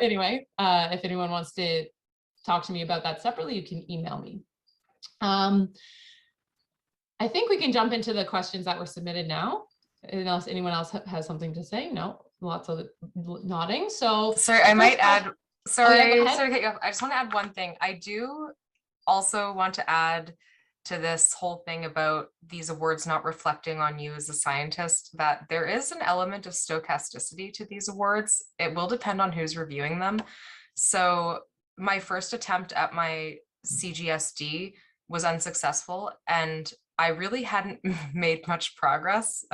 anyway, if anyone wants to talk to me about that separately, you can email me. I think we can jump into the questions that were submitted now, unless anyone else has something to say. No, lots of nodding. So sorry, I might add, sorry, yeah, sorry to cut you off. I just want to add one thing. I do also want to add to this whole thing about these awards not reflecting on you as a scientist, that there is an element of stochasticity to these awards. It will depend on who's reviewing them. So my first attempt at my CGSD was unsuccessful, and I really hadn't made much progress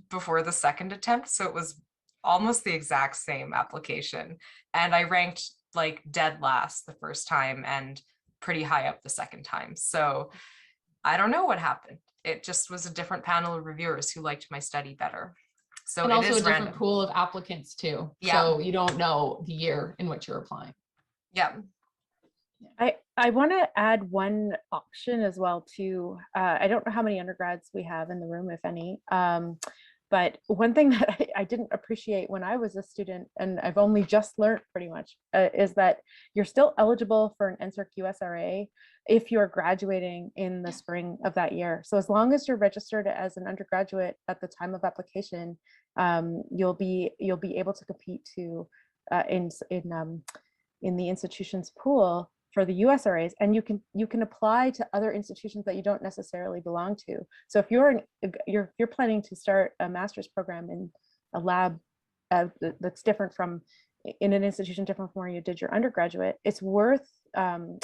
before the second attempt. So it was almost the exact same application. And I ranked like dead last the first time and pretty high up the second time. So I don't know what happened. It just was a different panel of reviewers who liked my study better. So and it also is a different random. pool of applicants too. Yeah. So you don't know the year in which you're applying. Yeah. I want to add one option as well too. I don't know how many undergrads we have in the room, if any. But one thing that I didn't appreciate when I was a student, and I've only just learned pretty much, is that you're still eligible for an NSERC USRA if you're graduating in the spring of that year. So as long as you're registered as an undergraduate at the time of application, you'll be able to compete to in the institution's pool for the USRAs, and you can apply to other institutions that you don't necessarily belong to. So if you're planning to start a master's program in a lab that's different from, in an institution different from where you did your undergraduate, it's worth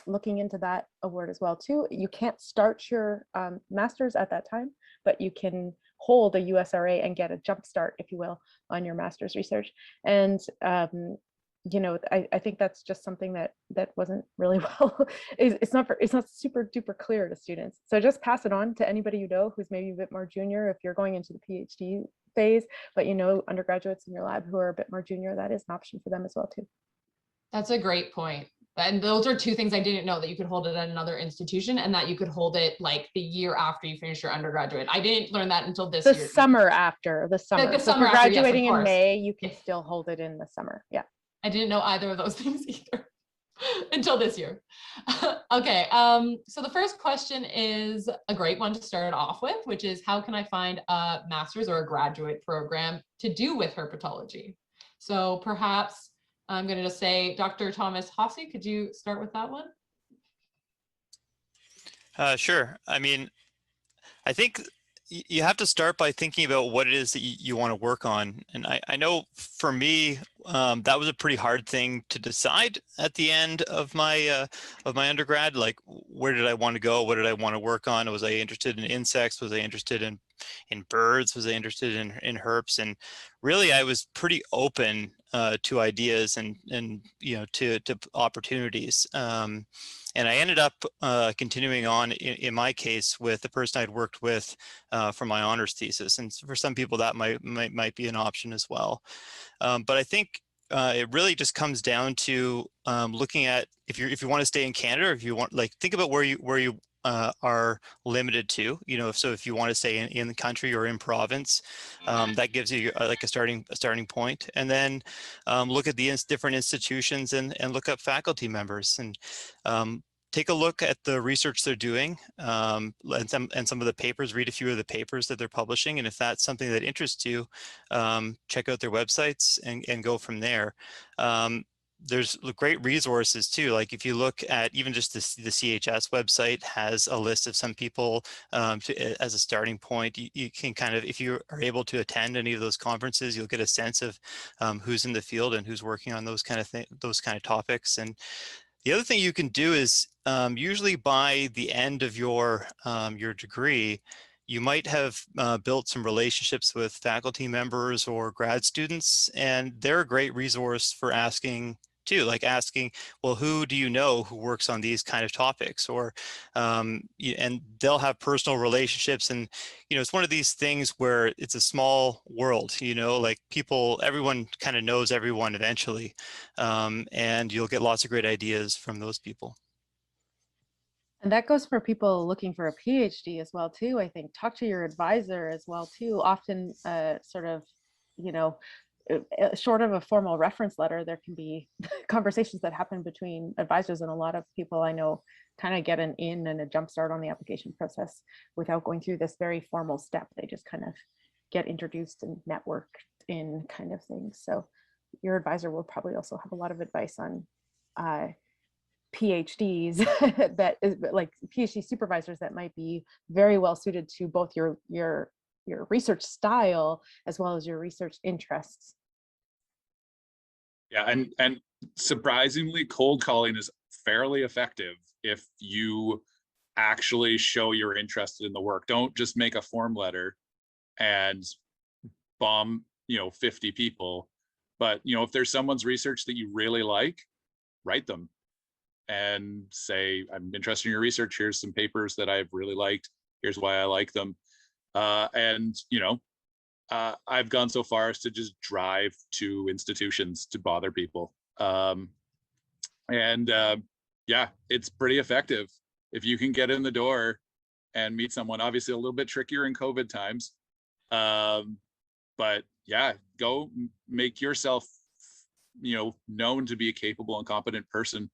looking into that award as well too. You can't start your master's at that time, but you can hold a USRA and get a jump start, if you will, on your master's research. And you know, I think that's just something that wasn't really well. It's not super duper clear to students. So just pass it on to anybody you know who's maybe a bit more junior if you're going into the PhD phase, but you know, undergraduates in your lab who are a bit more junior, that is an option for them as well too. That's a great point. And those are two things I didn't know, that you could hold it at another institution and that you could hold it like the year after you finish your undergraduate. I didn't learn that until this year. The summer after, the summer. The so summer if you're after, yes, graduating of in course. May, you can still hold it in the summer. Yeah. I didn't know either of those things either until this year. Okay, so the first question is a great one to start off with, which is how can I find a master's or a graduate program to do with herpetology? So perhaps I'm going to just say, Dr. Thomas Hossie, could you start with that one? Sure. I mean, I think you have to start by thinking about what it is that you want to work on. And I know for me, that was a pretty hard thing to decide at the end of my undergrad. Like, where did I want to go? What did I want to work on? Was I interested in insects? Was I interested in birds? Was I interested in herps? And really, I was pretty open to ideas and you know, to opportunities. And I ended up continuing on in my case with the person I'd worked with for my honors thesis. And for some people that might be an option as well. But I think it really just comes down to looking at if you want to stay in Canada, or if you want, like, think about where you are limited to, you know, so if you want to stay in the country or in province, that gives you like a starting point. And then look at the different institutions and look up faculty members and take a look at the research they're doing and some of the papers, read a few of the papers that they're publishing. And if that's something that interests you, check out their websites and go from there. There's great resources too. Like if you look at even just the CHS website has a list of some people as a starting point. You can kind of, if you are able to attend any of those conferences, you'll get a sense of who's in the field and who's working on those kind of topics. And the other thing you can do is usually by the end of your degree, you might have built some relationships with faculty members or grad students, and they're a great resource for asking too, like asking, well, who do you know who works on these kind of topics? Or, and they'll have personal relationships. And, it's one of these things where it's a small world, like everyone kind of knows everyone eventually. And you'll get lots of great ideas from those people. And that goes for people looking for a PhD as well, too. I think talk to your advisor as well, too. Often sort of, short of a formal reference letter, there can be conversations that happen between advisors, and a lot of people I know kind of get an in and a jump start on the application process without going through this very formal step. They just kind of get introduced and networked in kind of things. So your advisor will probably also have a lot of advice on PhDs that is like PhD supervisors that might be very well suited to both your research style as well as your research interests. Yeah, and surprisingly, cold calling is fairly effective if you actually show you're interested in the work. Don't just make a form letter and bomb 50 people, but if there's someone's research that you really like, write them and say, I'm interested in your research. Here's some papers that I've really liked. Here's why I like them. I've gone so far as to just drive to institutions to bother people. Yeah, it's pretty effective if you can get in the door and meet someone. Obviously a little bit trickier in COVID times. But yeah, go make yourself, known to be a capable and competent person.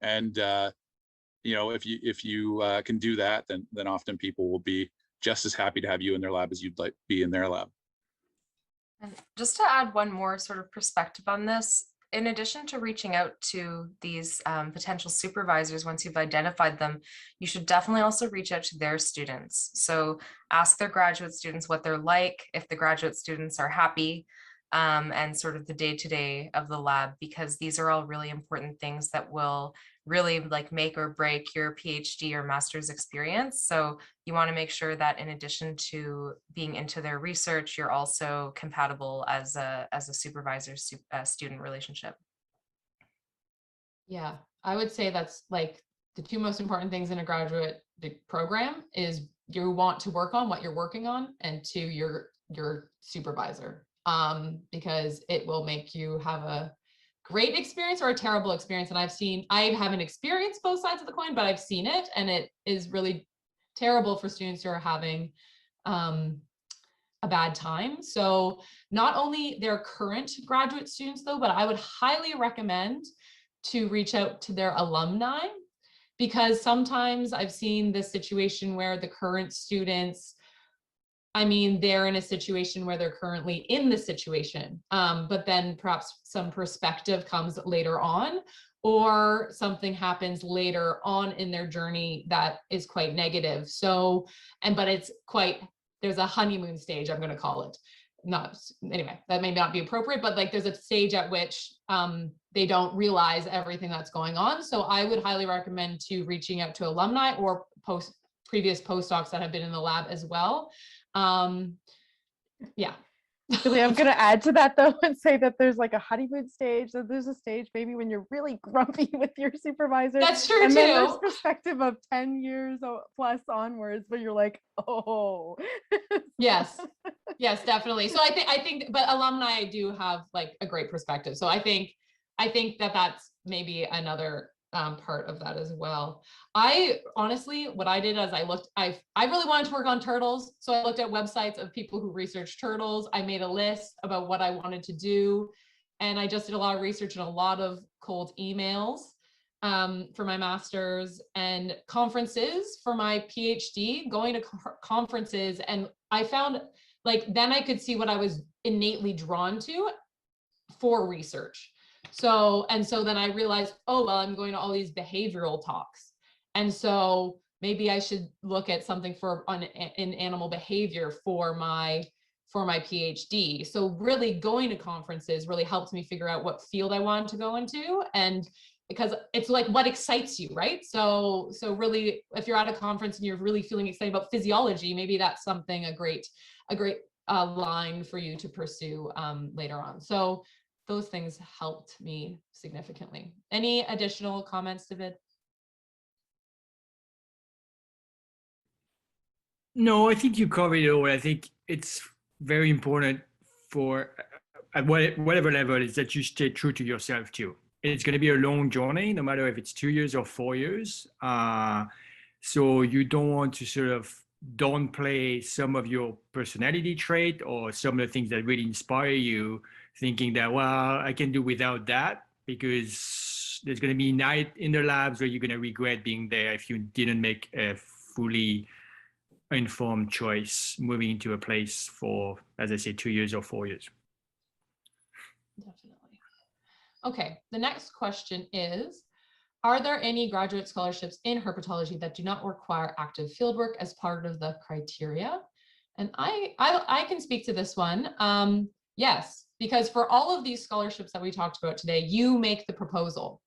And, if you can do that, then often people will be just as happy to have you in their lab as you'd like be in their lab. And just to add one more sort of perspective on this, in addition to reaching out to these potential supervisors, once you've identified them, you should definitely also reach out to their students. So ask their graduate students what they're like, if the graduate students are happy, and sort of the day-to-day of the lab, because these are all really important things that will really like make or break your PhD or master's experience. So you want to make sure that in addition to being into their research, you're also compatible as a supervisor student relationship. Yeah, I would say that's like the two most important things in a graduate program is you want to work on what you're working on, and two, your supervisor, because it will make you have a great experience or a terrible experience. And I haven't experienced both sides of the coin, but I've seen it, and it is really terrible for students who are having a bad time. So not only their current graduate students though, but I would highly recommend to reach out to their alumni, because sometimes I've seen this situation where the current students, they're in a situation where they're currently in the situation, but then perhaps some perspective comes later on, or something happens later on in their journey that is quite negative. So, there's a honeymoon stage, I'm going to call it. That may not be appropriate, but like there's a stage at which they don't realize everything that's going on. So I would highly recommend to reaching out to alumni or previous postdocs that have been in the lab as well. Yeah. Julie, I'm going to add to that though and say that there's like a honeymoon stage. So there's a stage maybe when you're really grumpy with your supervisor. That's true and too. Then there's perspective of 10 years plus onwards, but you're like, oh. Yes, definitely. So I think, but alumni do have like a great perspective. So I think that's maybe another part of that as well. I honestly, what I did is I really wanted to work on turtles. So I looked at websites of people who research turtles. I made a list about what I wanted to do. And I just did a lot of research and a lot of cold emails for my master's, and conferences for my PhD, going to conferences. And I found then I could see what I was innately drawn to for research. So then I realized, oh, well, I'm going to all these behavioral talks. And so maybe I should look at something in animal behavior for my PhD. So really going to conferences really helped me figure out what field I wanted to go into. And because it's like what excites you, right? So really, if you're at a conference and you're really feeling excited about physiology, maybe that's something, a great line for you to pursue later on. So those things helped me significantly. Any additional comments, David? No, I think you covered it all. I think it's very important for at whatever level is that you stay true to yourself too. It's going to be a long journey, no matter if it's 2 years or 4 years. So you don't want to sort of downplay some of your personality trait or some of the things that really inspire you, thinking that, well, I can do without that, because there's going to be night in the labs where you're going to regret being there if you didn't make a fully informed choice moving into a place for, as I say, 2 years or 4 years. Definitely. Okay, the next question is, are there any graduate scholarships in herpetology that do not require active fieldwork as part of the criteria? And I can speak to this one. Yes, because for all of these scholarships that we talked about today, you make the proposal.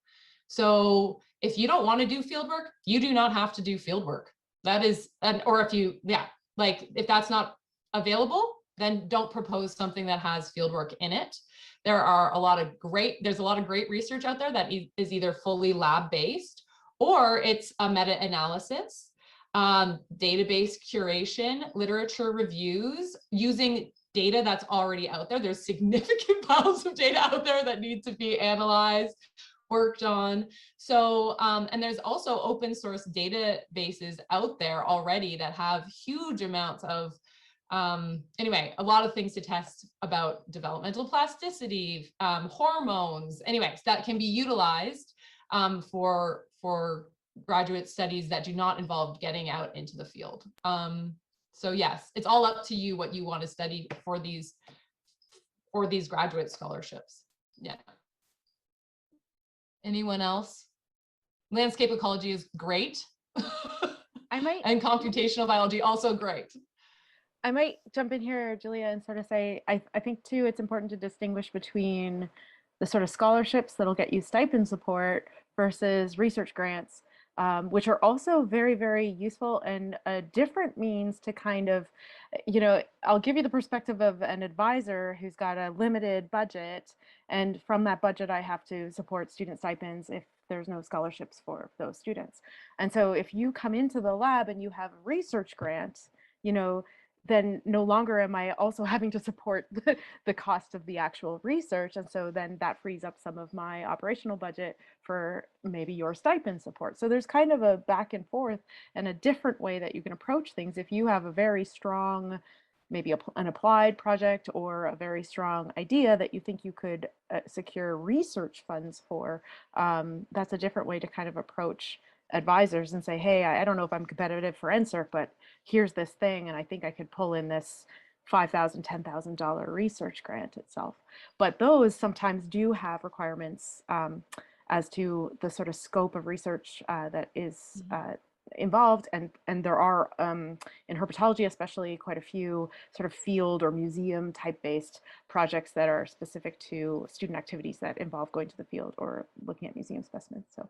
So if you don't want to do fieldwork, you do not have to do fieldwork. That is, or if you, yeah, like if that's not available, then don't propose something that has fieldwork in it. There's a lot of great research out there that is either fully lab-based or it's a meta-analysis, database curation, literature reviews, using data that's already out there. There's significant piles of data out there that need to be analyzed, worked on. So, and there's also open source databases out there already that have huge amounts of, anyway, a lot of things to test about developmental plasticity, hormones, anyways, that can be utilized for graduate studies that do not involve getting out into the field. So yes, it's all up to you what you want to study for these graduate scholarships. Yeah. Anyone else? Landscape ecology is great. And computational biology also great. I might jump in here, Julia, and sort of say, I think too, it's important to distinguish between the sort of scholarships that'll get you stipend support versus research grants, which are also very, very useful and a different means to kind of, you know, I'll give you the perspective of an advisor who's got a limited budget. And from that budget, I have to support student stipends if there's no scholarships for those students. And so if you come into the lab and you have a research grant, you know, then no longer am I also having to support the cost of the actual research. And so then that frees up some of my operational budget for maybe your stipend support. So there's kind of a back and forth and a different way that you can approach things. If you have a very strong, maybe an applied project or a very strong idea that you think you could secure research funds for, that's a different way to kind of approach advisors and say, hey, I don't know if I'm competitive for NSERC, but here's this thing, and I think I could pull in this $5,000, $10,000 research grant itself. But those sometimes do have requirements as to the sort of scope of research that is involved, and there are in herpetology especially quite a few sort of field or museum type based projects that are specific to student activities that involve going to the field or looking at museum specimens. So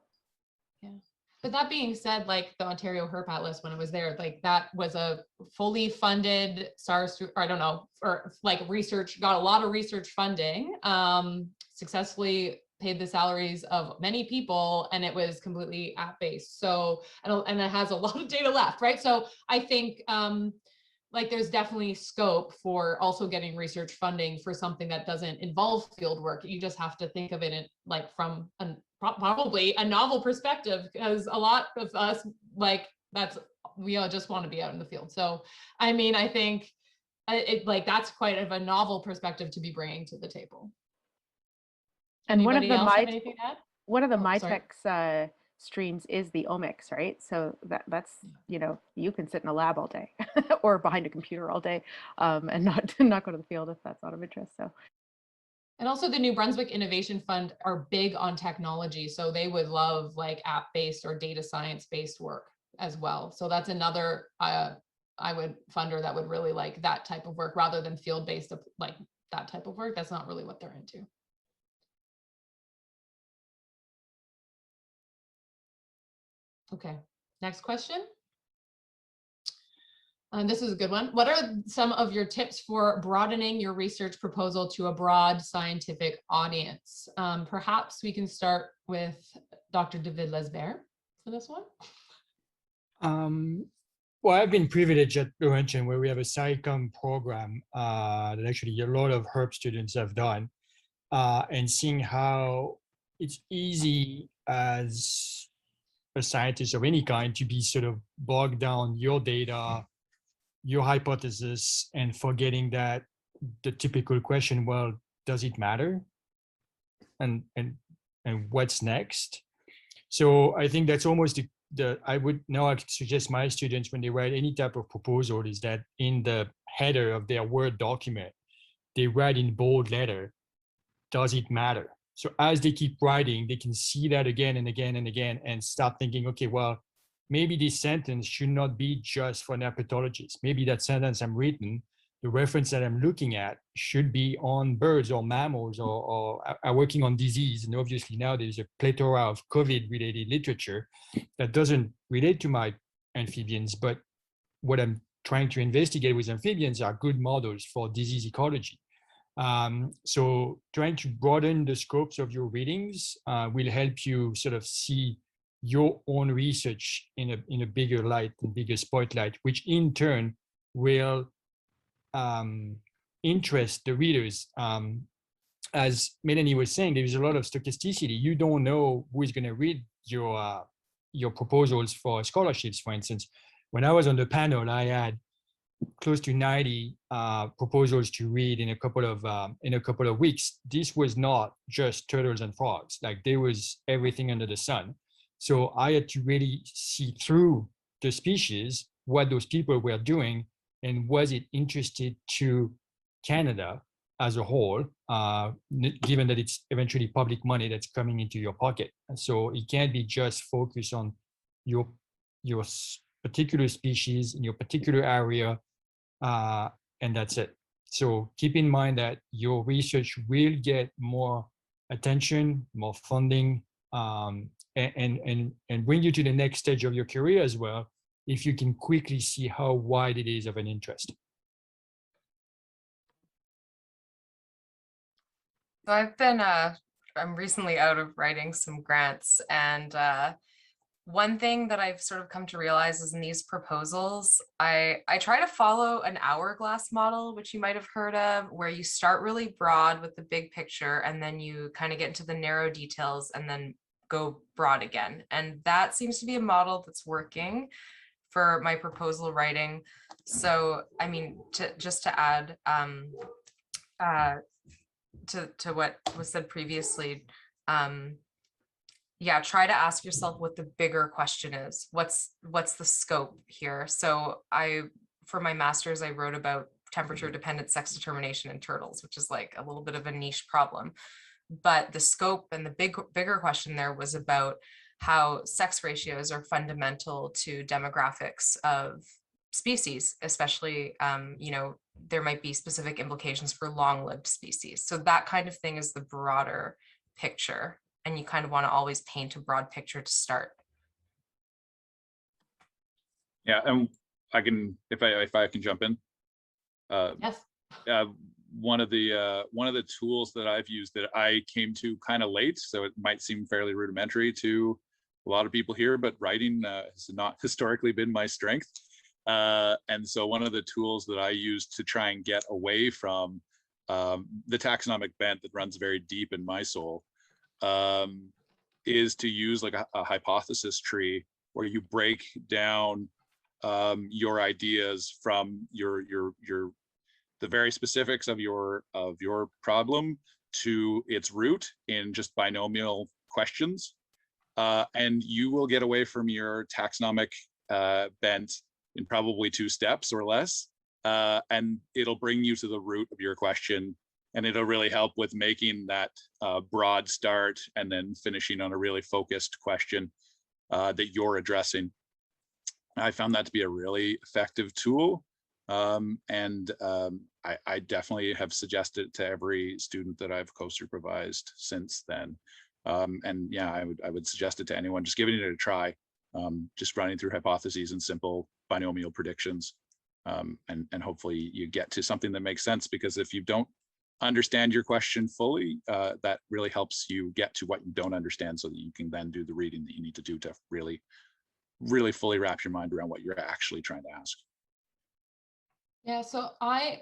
yeah. But that being said, like the Ontario Herp Atlas, when it was there, like that was a fully funded SARS, or I don't know, or like research, got a lot of research funding, successfully paid the salaries of many people, and it was completely app-based. So, and it has a lot of data left, right? So I think like there's definitely scope for also getting research funding for something that doesn't involve field work. You just have to think of it in like from probably a novel perspective, because a lot of us like we all just want to be out in the field. So I mean, I think like that's quite of a novel perspective to be bringing to the table. And Anybody else have anything to add? One of the MyTech's streams is the omics, right? So that's, you know, you can sit in a lab all day or behind a computer all day and not go to the field if that's not of interest. So. And also the New Brunswick Innovation Fund are big on technology. So they would love like app-based or data science-based work as well. So that's another funder that would really like that type of work rather than field-based, like that type of work. That's not really what they're into. Okay, next question. This is a good one. What are some of your tips for broadening your research proposal to a broad scientific audience? Perhaps we can start with Dr. David Lesbarrères for this one. Well, I've been privileged at Laurentian, where we have a SciComm program that actually a lot of herb students have done, and seeing how it's easy as a scientist of any kind to be sort of bogged down your data, your hypothesis, and forgetting that the typical question, well, does it matter? And what's next? So I think that's almost I would now suggest my students, when they write any type of proposal, is that in the header of their Word document, they write in bold letter, does it matter? So as they keep writing, they can see that again and again and again and start thinking, okay, well, maybe this sentence should not be just for an herpetologist. Maybe that sentence I'm reading, the reference that I'm looking at should be on birds or mammals or are working on disease. And obviously now there's a plethora of COVID-related literature that doesn't relate to my amphibians, but what I'm trying to investigate with amphibians are good models for disease ecology. So trying to broaden the scopes of your readings will help you sort of see your own research in a bigger light and bigger spotlight, which in turn will interest the readers. As Melanie was saying, there is a lot of stochasticity. You don't know who is going to read your proposals for scholarships. For instance, when I was on the panel, I had close to 90 proposals to read in a couple of weeks. This was not just turtles and frogs. Like, there was everything under the sun. So I had to really see through the species, what those people were doing, and was it interested to Canada as a whole, given that it's eventually public money that's coming into your pocket. And so it can't be just focused on your particular species in your particular area, and that's it. So keep in mind that your research will get more attention, more funding, and bring you to the next stage of your career as well, if you can quickly see how wide it is of an interest. So I'm recently out of writing some grants, and one thing that I've sort of come to realize is in these proposals, I try to follow an hourglass model, which you might have heard of, where you start really broad with the big picture, and then you kind of get into the narrow details and then go broad again. And that seems to be a model that's working for my proposal writing. So, I mean, just to add to what was said previously, yeah, try to ask yourself what the bigger question is. What's the scope here? So for my master's, I wrote about temperature dependent sex determination in turtles, which is like a little bit of a niche problem. But the scope and the bigger question there was about how sex ratios are fundamental to demographics of species, especially, there might be specific implications for long-lived species. So that kind of thing is the broader picture. And you kind of want to always paint a broad picture to start. Yeah, and I can, if I can jump in. Yes. One of the tools that I've used that I came to kind of late, so it might seem fairly rudimentary to a lot of people here, but writing has not historically been my strength. And so one of the tools that I use to try and get away from the taxonomic bent that runs very deep in my soul is to use like a hypothesis tree, where you break down your ideas from the very specifics of your problem to its root in just binomial questions, and you will get away from your taxonomic bent in probably 2 steps or less, and it'll bring you to the root of your question, and it'll really help with making that broad start and then finishing on a really focused question that you're addressing. I found that to be a really effective tool, and I definitely have suggested it to every student that I've co-supervised since then. And yeah, I would suggest it to anyone, just giving it a try, just running through hypotheses and simple binomial predictions. and hopefully you get to something that makes sense, because if you don't understand your question fully, that really helps you get to what you don't understand, so that you can then do the reading that you need to do to really fully wrap your mind around what you're actually trying to ask. Yeah, so I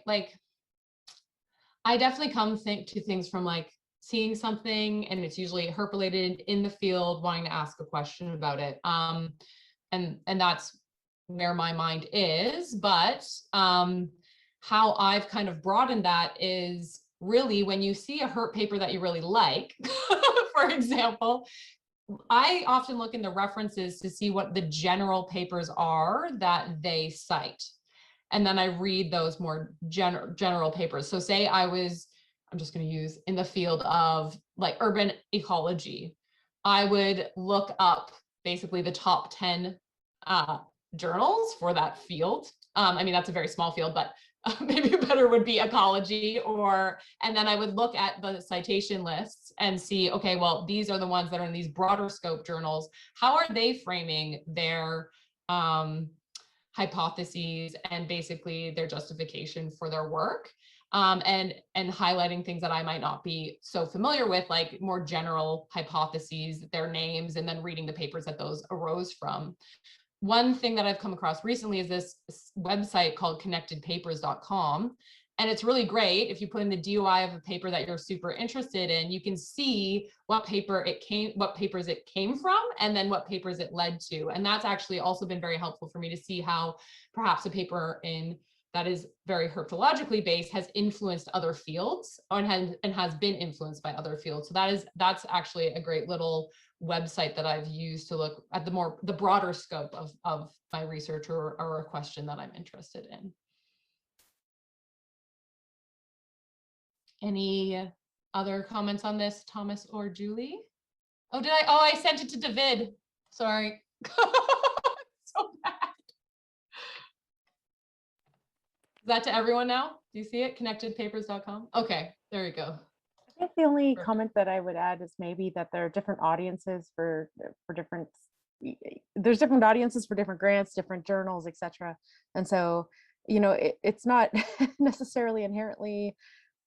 definitely come to things from like seeing something, and it's usually herp related in the field, wanting to ask a question about it. And that's where my mind is. But how I've kind of broadened that is really when you see a herp paper that you really like, for example, I often look in the references to see what the general papers are that they cite. And then I read those more general papers. So say I'm just going to use in the field of like urban ecology, I would look up basically the top 10 journals for that field. I mean, that's a very small field, but maybe better would be ecology, and then I would look at the citation lists and see, okay, well, these are the ones that are in these broader scope journals. How are they framing their hypotheses and basically their justification for their work? And highlighting things that I might not be so familiar with, like more general hypotheses, their names, and then reading the papers that those arose from. One thing that I've come across recently is this website called connectedpapers.com. And it's really great. If you put in the DOI of a paper that you're super interested in, you can see what papers it came from, and then what papers it led to. And that's actually also been very helpful for me to see how perhaps a paper that is very herpetologically based has influenced other fields, and has been influenced by other fields. So that's actually a great little website that I've used to look at the broader scope of my research or a question that I'm interested in. Any other comments on this, Thomas or Julie? Oh, I sent it to David. Sorry. So bad. Is that to everyone now? Do you see it? Connectedpapers.com. Okay, there you go. I think the only comment that I would add is maybe that there are different audiences there's different audiences for different grants, different journals, etc. And so, it's not necessarily inherently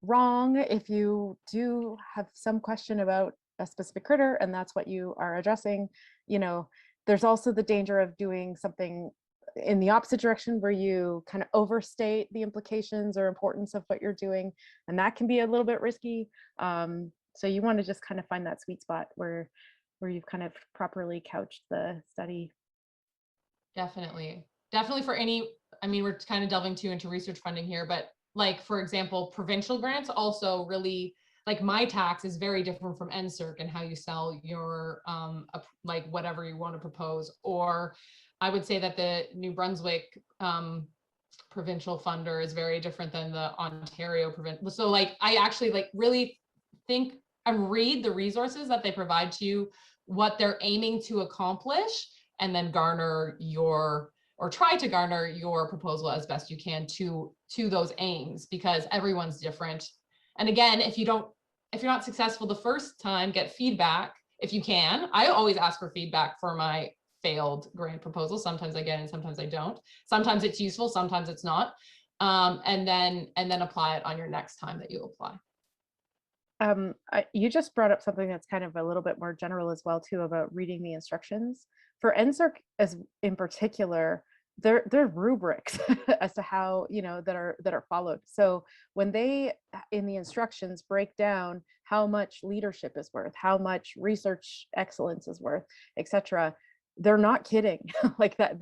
wrong if you do have some question about a specific critter and that's what you are addressing. There's also the danger of doing something in the opposite direction where you kind of overstate the implications or importance of what you're doing, and that can be a little bit risky. So you want to just kind of find that sweet spot where you've kind of properly couched the study. Definitely for we're kind of delving too into research funding here, but like, for example, provincial grants also really, like my tax is very different from NSERC and how you sell your, like whatever you want to propose. Or I would say that the New Brunswick provincial funder is very different than the Ontario provincial. So like, I actually like really think and read the resources that they provide to you, what they're aiming to accomplish, and then try to garner your proposal as best you can to those aims, because everyone's different. And again, if you're not successful the first time, get feedback if you can. I always ask for feedback for my failed grant proposal. Sometimes I get it and sometimes I don't. Sometimes it's useful, sometimes it's not. And then apply it on your next time that you apply. You just brought up something that's kind of a little bit more general as well too, about reading the instructions. For NSERC as in particular, they're rubrics as to how, that are followed. So when they in the instructions break down how much leadership is worth, how much research excellence is worth, etc., they're not kidding. Like that,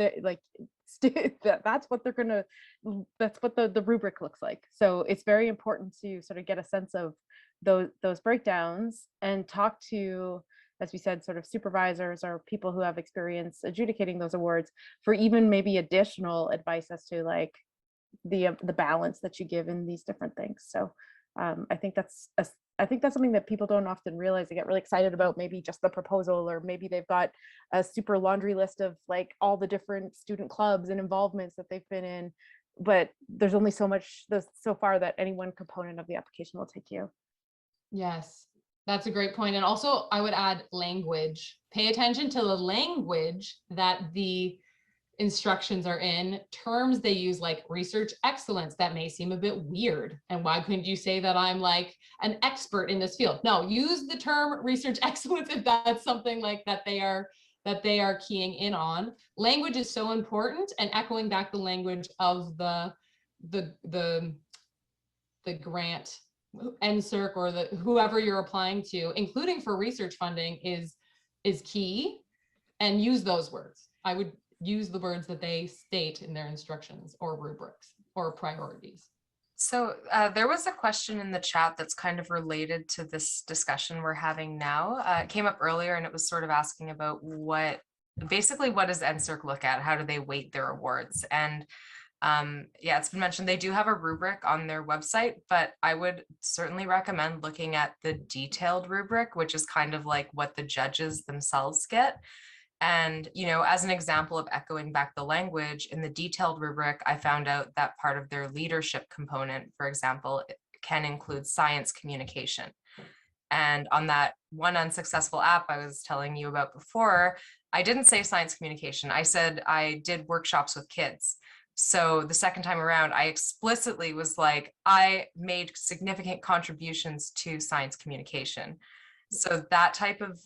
that's what the rubric looks like. So it's very important to sort of get a sense of those breakdowns and talk to, as we said, sort of supervisors or people who have experience adjudicating those awards for even maybe additional advice as to like the balance that you give in these different things. So I think that's something that people don't often realize. They get really excited about maybe just the proposal, or maybe they've got a super laundry list of like all the different student clubs and involvements that they've been in, but there's only so far that any one component of the application will take you. Yes, that's a great point. And also I would add language. Pay attention to the language that instructions are in, terms they use like research excellence, that may seem a bit weird. And why couldn't you say that I'm like an expert in this field? No, use the term research excellence if that's something like that they are keying in on. Language is so important, and echoing back the language of the grant NSERC or the whoever you're applying to, including for research funding, is key, and use those words. I would use the words that they state in their instructions or rubrics or priorities. So there was a question in the chat that's kind of related to this discussion we're having now. It came up earlier, and it was sort of asking about basically what does NSERC look at? How do they weight their awards? And yeah, it's been mentioned they do have a rubric on their website, but I would certainly recommend looking at the detailed rubric, which is kind of like what the judges themselves get. And, you know, as an example of echoing back the language, in the detailed rubric, I found out that part of their leadership component, for example, can include science communication. And on that one unsuccessful app I was telling you about before, I didn't say science communication. I said I did workshops with kids. So the second time around, I explicitly was like, I made significant contributions to science communication. So that type of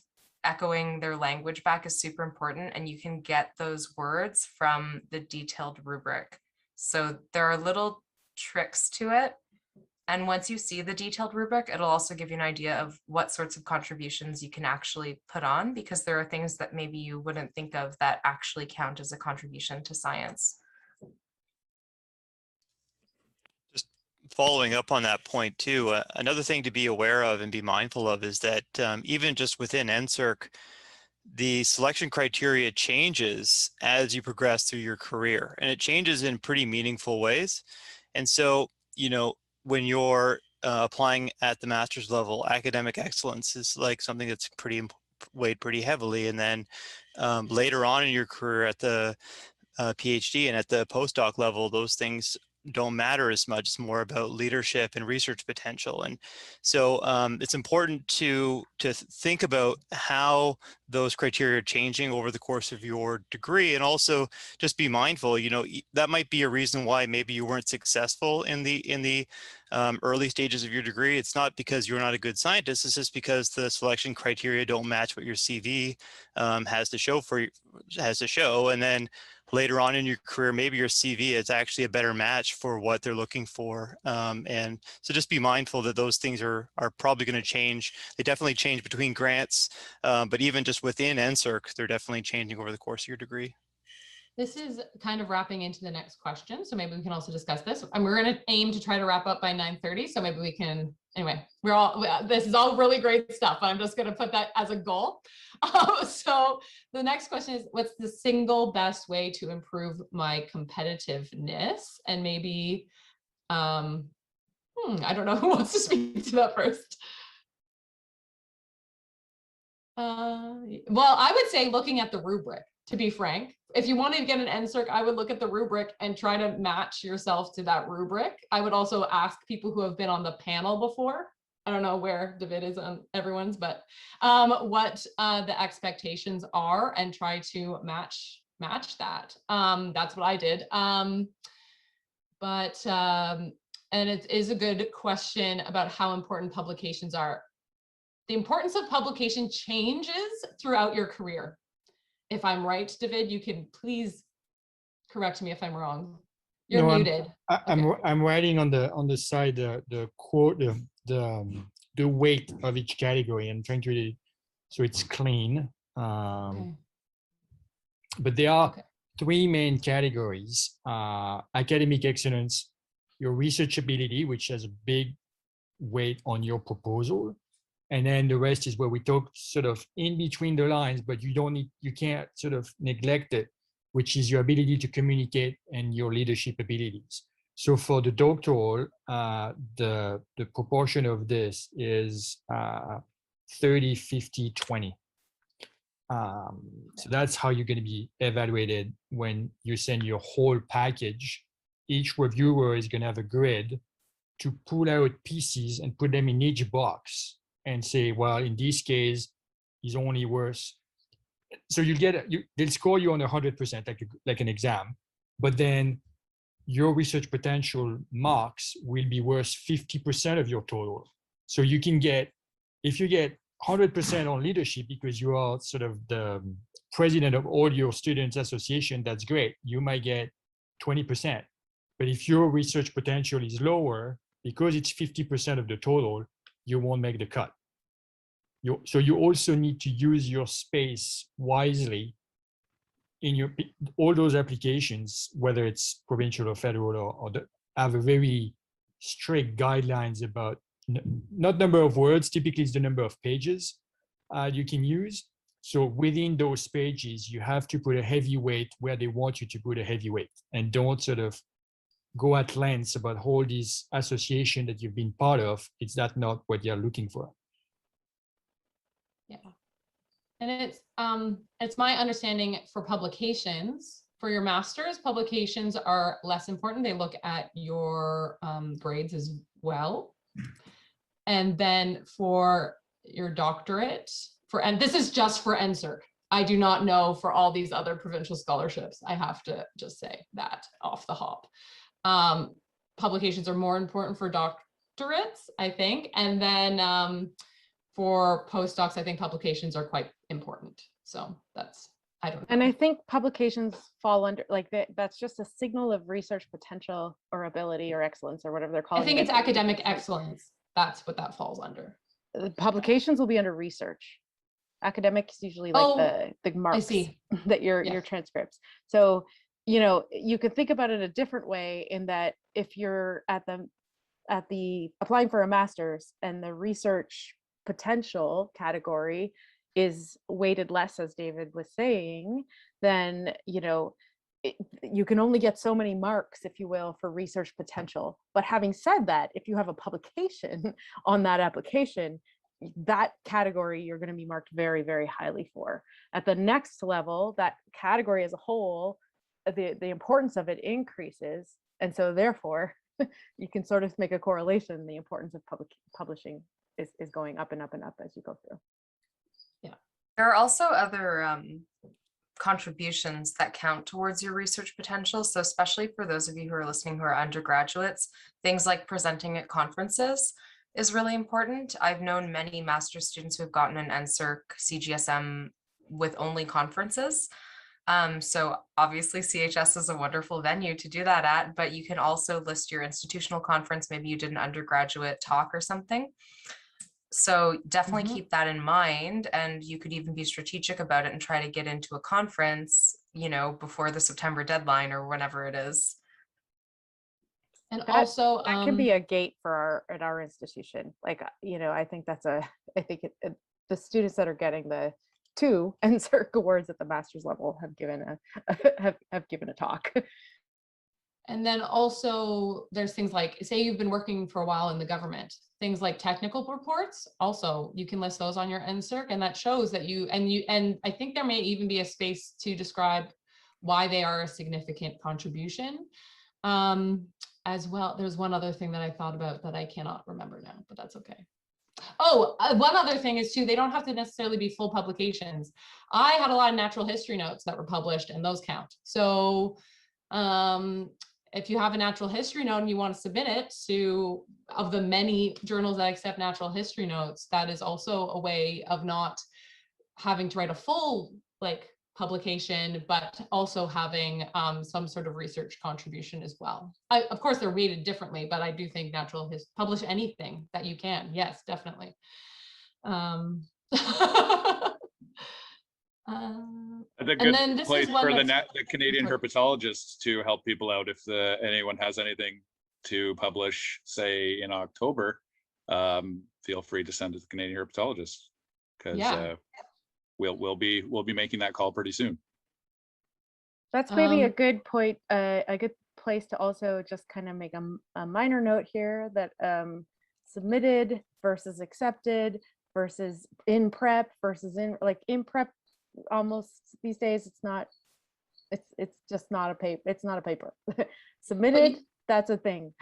echoing their language back is super important, and you can get those words from the detailed rubric. So there are little tricks to it. And once you see the detailed rubric, it'll also give you an idea of what sorts of contributions you can actually put on, because there are things that maybe you wouldn't think of that actually count as a contribution to science. Just following up on that point too, another thing to be aware of and be mindful of is that even just within NSERC, the selection criteria changes as you progress through your career, and it changes in pretty meaningful ways. And so, you know, when you're applying at the master's level, academic excellence is like something that's weighed pretty heavily. And then later on in your career at the PhD and at the postdoc level, those things don't matter as much. It's more about leadership and research potential. And so it's important to think about how those criteria are changing over the course of your degree, and also just be mindful, you know, that might be a reason why maybe you weren't successful in the early stages of your degree. It's not because you're not a good scientist, it's just because the selection criteria don't match what your CV has to show. And then later on in your career, maybe your CV is actually a better match for what they're looking for. And so just be mindful that those things are probably going to change. They definitely change between grants, but even just within NSERC, they're definitely changing over the course of your degree. This is kind of wrapping into the next question, so maybe we can also discuss this. And we're going to aim to try to wrap up by 9:30, so maybe we can, anyway, this is all really great stuff, but I'm just going to put that as a goal. So the next question is, what's the single best way to improve my competitiveness? And maybe, I don't know who wants to speak to that first. Well, I would say looking at the rubric, to be frank. If you wanted to get an NSERC, I would look at the rubric and try to match yourself to that rubric. I would also ask people who have been on the panel before. I don't know where David is on everyone's, but what the expectations are, and try to match that. That's what I did. And it is a good question about how important publications are. The importance of publication changes throughout your career. If I'm right, David, you can please correct me if I'm wrong. You're muted. I'm writing on the side the quote of the weight of each category. I'm trying to read it so it's clean. Okay. But there are three main categories: academic excellence, your research ability, which has a big weight on your proposal. And then the rest is where we talk sort of in between the lines, but you can't sort of neglect it, which is your ability to communicate and your leadership abilities. So for the doctoral, the proportion of this is 30, 50, 20. So that's how you're going to be evaluated when you send your whole package. Each reviewer is going to have a grid to pull out pieces and put them in each box and say, well, in this case, he's only worth so you get they'll score you on 100% like an exam, but then your research potential marks will be worth 50% of your total. So you can get, if you get 100% on leadership because you are sort of the president of all your students association, that's great. You might get 20%. But if your research potential is lower, because it's 50% of the total, you won't make the cut. So you also need to use your space wisely in all those applications, whether it's provincial or federal, or have a very strict guidelines about not number of words, typically it's the number of pages you can use. So within those pages, you have to put a heavy weight where they want you to put a heavy weight, and don't sort of go at lengths about all these association that you've been part of. It's not what they're looking for. Yeah. And it's my understanding for publications, for your master's, publications are less important. They look at your grades as well. And then for your doctorate, and this is just for NSERC. I do not know for all these other provincial scholarships. I have to just say that off the hop. Publications are more important for doctorates, I think. And then for postdocs, I think publications are quite important. So that's, I don't know. And I think publications fall under, like, that's just a signal of research potential or ability or excellence or whatever they're calling it. I think it's academic excellence. That's what that falls under. Publications will be under research. Academics usually like the marks that your transcripts. So, you know, you could think about it a different way, in that if you're at the applying for a master's and the research potential category is weighted less, as David was saying, then, you know, you can only get so many marks, if you will, for research potential. But having said that, if you have a publication on that application, that category you're going to be marked very, very highly for. At the next level, that category as a whole, the importance of it increases. And so therefore, you can sort of make a correlation. The importance of publishing is going up and up and up as you go through. Yeah. There are also other contributions that count towards your research potential. So especially for those of you who are listening who are undergraduates, things like presenting at conferences is really important. I've known many master's students who have gotten an NSERC CGSM with only conferences. So obviously CHS is a wonderful venue to do that at, but you can also list your institutional conference. Maybe you did an undergraduate talk or something. So definitely keep that in mind, and you could even be strategic about it and try to get into a conference, you know, before the September deadline or whenever it is. And also that can be a gate for our institution. Like, you know, I think the students that are getting the 2 NSERC awards at the master's level have given a talk. And then also there's things like, say you've been working for a while in the government, things like technical reports, also you can list those on your NSERC, and that shows that and I think there may even be a space to describe why they are a significant contribution. As well, there's one other thing that I thought about that I cannot remember now, but that's okay. Oh, one other thing is too, they don't have to necessarily be full publications. I had a lot of natural history notes that were published, and those count. So if you have a natural history note and you want to submit it to, of the many journals that accept natural history notes, that is also a way of not having to write a full publication, but also having some sort of research contribution as well. Of course, they're rated differently, but I do think publish anything that you can. Yes, definitely. A good place for the Canadian herpetologists to help people out if anyone has anything to publish, say in October. Feel free to send it to the Canadian herpetologists, because we'll be making that call pretty soon. That's maybe a good point, a good place to also just kind of make a minor note here that submitted versus accepted versus in prep versus in prep. Almost these days, it's just not a paper. It's not a paper. Submitted, that's a thing.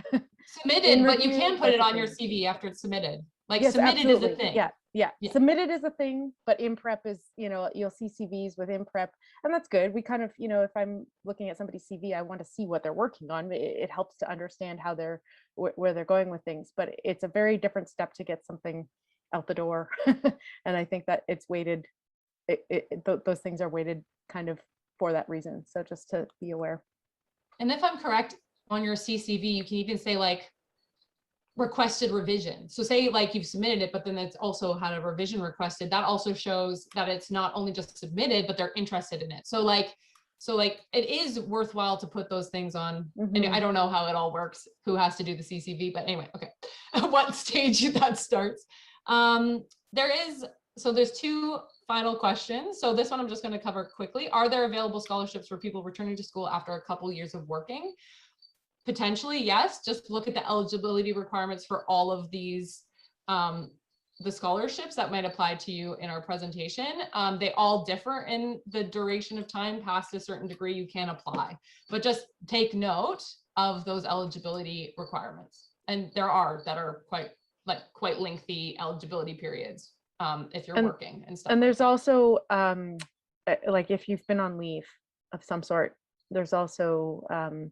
Submitted, but you can put it on your CV after it's submitted. Like, yes, submitted absolutely. is a thing. Yeah, Yeah. Yeah. Submitted is a thing, but in prep is, you know, you'll see CVs with in prep, and that's good. We kind of, you know, if I'm looking at somebody's CV, I want to see what they're working on. It helps to understand how they're, where they're going with things, but it's a very different step to get something out the door. And I think that it's weighted, those things are weighted kind of for that reason. So just to be aware. And if I'm correct, on your CCV, you can even say like requested revision. So say like you've submitted it, but then it's also had a revision requested. That also shows that it's not only just submitted, but they're interested in it. So like it is worthwhile to put those things on. And I don't know how it all works, who has to do the CCV, but anyway, okay. What stage that starts. There's two final questions. So this one I'm just going to cover quickly. Are there available scholarships for people returning to school after a couple years of working? Potentially, yes. Just look at the eligibility requirements for all of these, the scholarships that might apply to you in our presentation. They all differ in the duration of time. Past a certain degree, you can apply, but just take note of those eligibility requirements. And there are that are quite lengthy eligibility periods if you're working and stuff. And there's also like if you've been on leave of some sort, there's also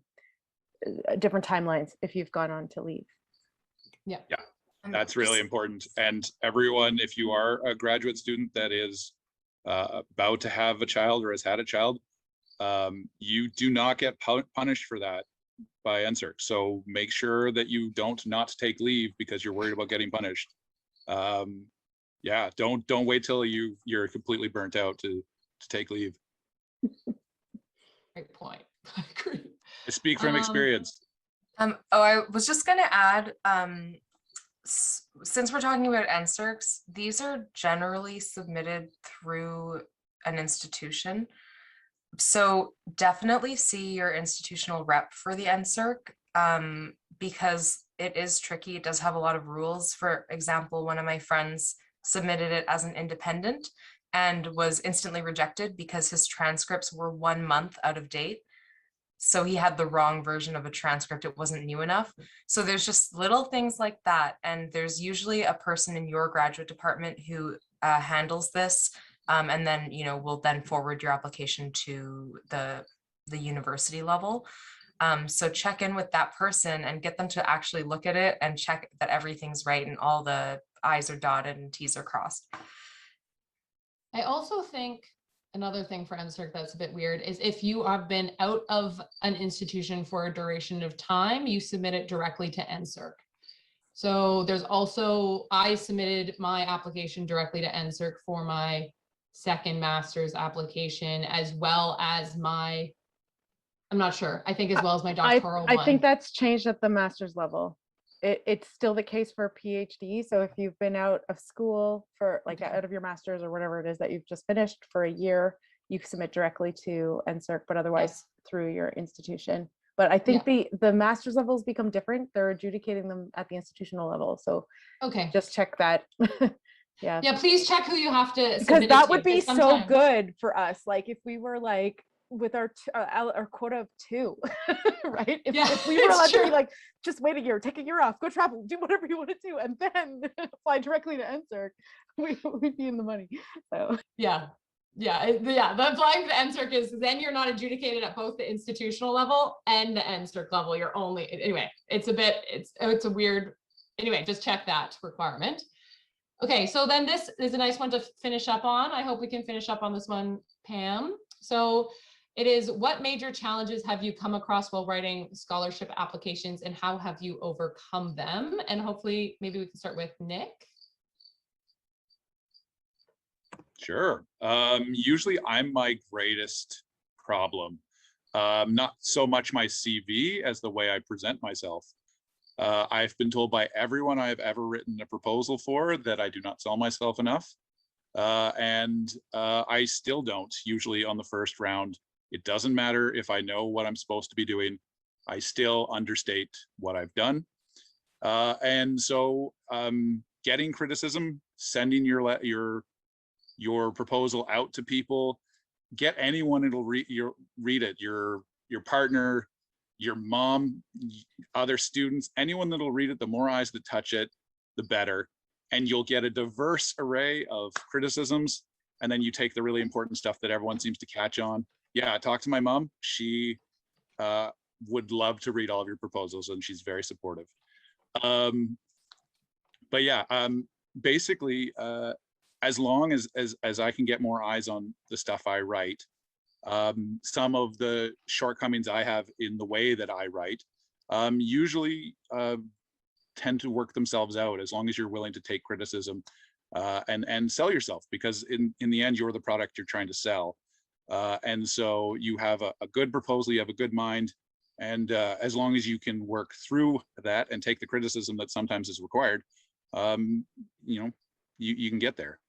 different timelines if you've gone on to leave. Yeah, that's really important. And everyone, if you are a graduate student that is about to have a child or has had a child, you do not get punished for that by NSERC. So make sure that you don't not take leave because you're worried about getting punished. Yeah, don't wait till you're completely burnt out to take leave. Great point. I agree. I speak from experience. I was just going to add, since we're talking about NSERCs, these are generally submitted through an institution. So definitely see your institutional rep for the NSERC because it is tricky. It does have a lot of rules. For example, one of my friends submitted it as an independent and was instantly rejected because his transcripts were 1 month out of date. So he had the wrong version of a transcript. It wasn't new enough. So there's just little things like that. And there's usually a person in your graduate department who handles this. And then, you know, will then forward your application to the university level. So check in with that person and get them to actually look at it and check that everything's right and all the I's are dotted and T's are crossed. I also think another thing for NSERC that's a bit weird is if you have been out of an institution for a duration of time, you submit it directly to NSERC. So there's also, I submitted my application directly to NSERC for my second master's application, as well as my, I'm not sure, I think as well as my doctoral one. I think that's changed at the master's level. It's still the case for PhD. So if you've been out of school for like out of your master's or whatever it is that you've just finished for a year, you submit directly to NSERC, but otherwise through your institution. But I think the master's levels become different. They're adjudicating them at the institutional level. So just check that. Yeah, please check who you have to, because that would be so good for us. Like if we were like with our quota of 2, right? If we were allowed to be like, just wait a year, take a year off, go travel, do whatever you want to do, and then apply directly to NSERC, we'd be in the money. So the applying to NSERC is then you're not adjudicated at both the institutional level and the NSERC level. You're only, anyway, it's a weird, anyway, just check that requirement. Okay, so then this is a nice one to finish up on. I hope we can finish up on this one, Pam. So it is, what major challenges have you come across while writing scholarship applications and how have you overcome them? And hopefully maybe we can start with Nick. Sure. Usually I'm my greatest problem. Not so much my CV as the way I present myself. I've been told by everyone I've ever written a proposal for that I do not sell myself enough. And I still don't usually on the first round. It doesn't matter if I know what I'm supposed to be doing. I still understate what I've done. And so getting criticism, sending your proposal out to people, get anyone that'll read it, your partner, your mom, other students, anyone that'll read it, the more eyes that touch it, the better. and you'll get a diverse array of criticisms. And then you take the really important stuff that everyone seems to catch on. Yeah, talk to my mom. She would love to read all of your proposals, and she's very supportive. But yeah, basically, as long as I can get more eyes on the stuff I write, some of the shortcomings I have in the way that I write usually tend to work themselves out, as long as you're willing to take criticism and sell yourself, because in the end, you're the product you're trying to sell. And so you have a good proposal, you have a good mind, and as long as you can work through that and take the criticism that sometimes is required, you know, you can get there.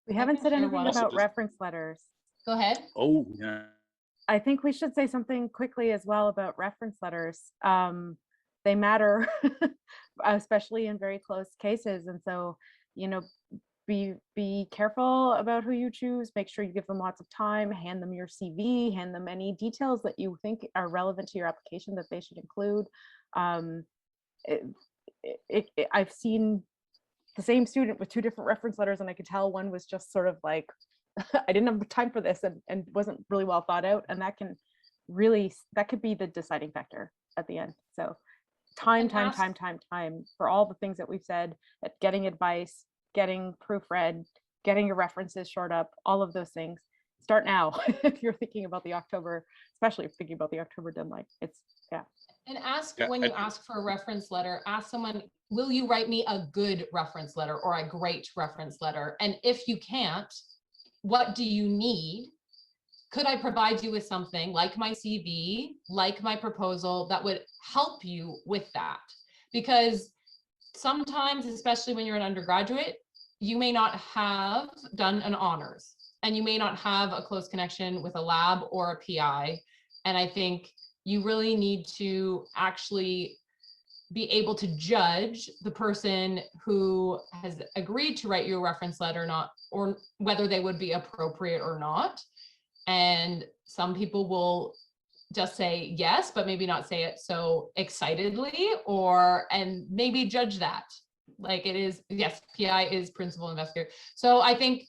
We haven't said share anything one. about reference letters. Go ahead. Oh, yeah. I think we should say something quickly as well about reference letters. They matter, especially in very close cases. And so, you know, be careful about who you choose. Make sure you give them lots of time, hand them your CV, hand them any details that you think are relevant to your application that they should include. I've seen the same student with 2 different reference letters, and I could tell one was just sort of like, I didn't have time for this, and wasn't really well thought out. And that could be the deciding factor at the end. So time for all the things that we've said, at getting advice, getting proofread, getting your references shored up, all of those things. Start now if you're thinking about the October, especially if you're thinking about the October deadline. It's, yeah. And ask, when you ask for a reference letter, ask someone, will you write me a good reference letter or a great reference letter? And if you can't, what do you need? Could I provide you with something like my CV, like my proposal, that would help you with that? Because sometimes, especially when you're an undergraduate, you may not have done an honors, and you may not have a close connection with a lab or a PI. And I think you really need to actually be able to judge the person who has agreed to write you a reference letter, or whether they would be appropriate or not. And some people will just say yes, but maybe not say it so excitedly, and maybe judge that. Like it is, yes, PI is principal investigator. So I think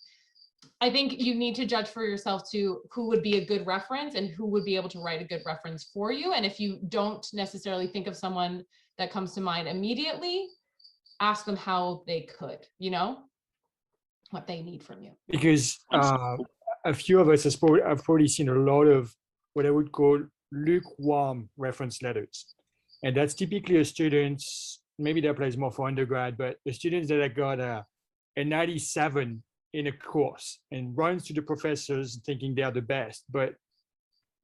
you need to judge for yourself too, who would be a good reference and who would be able to write a good reference for you. And if you don't necessarily think of someone that comes to mind immediately, ask them how they could, you know, what they need from you. Because a few of us have probably seen a lot of what I would call lukewarm reference letters. And that's typically a students, maybe that applies more for undergrad, but the students that have got a 97 in a course and runs to the professors thinking they are the best, but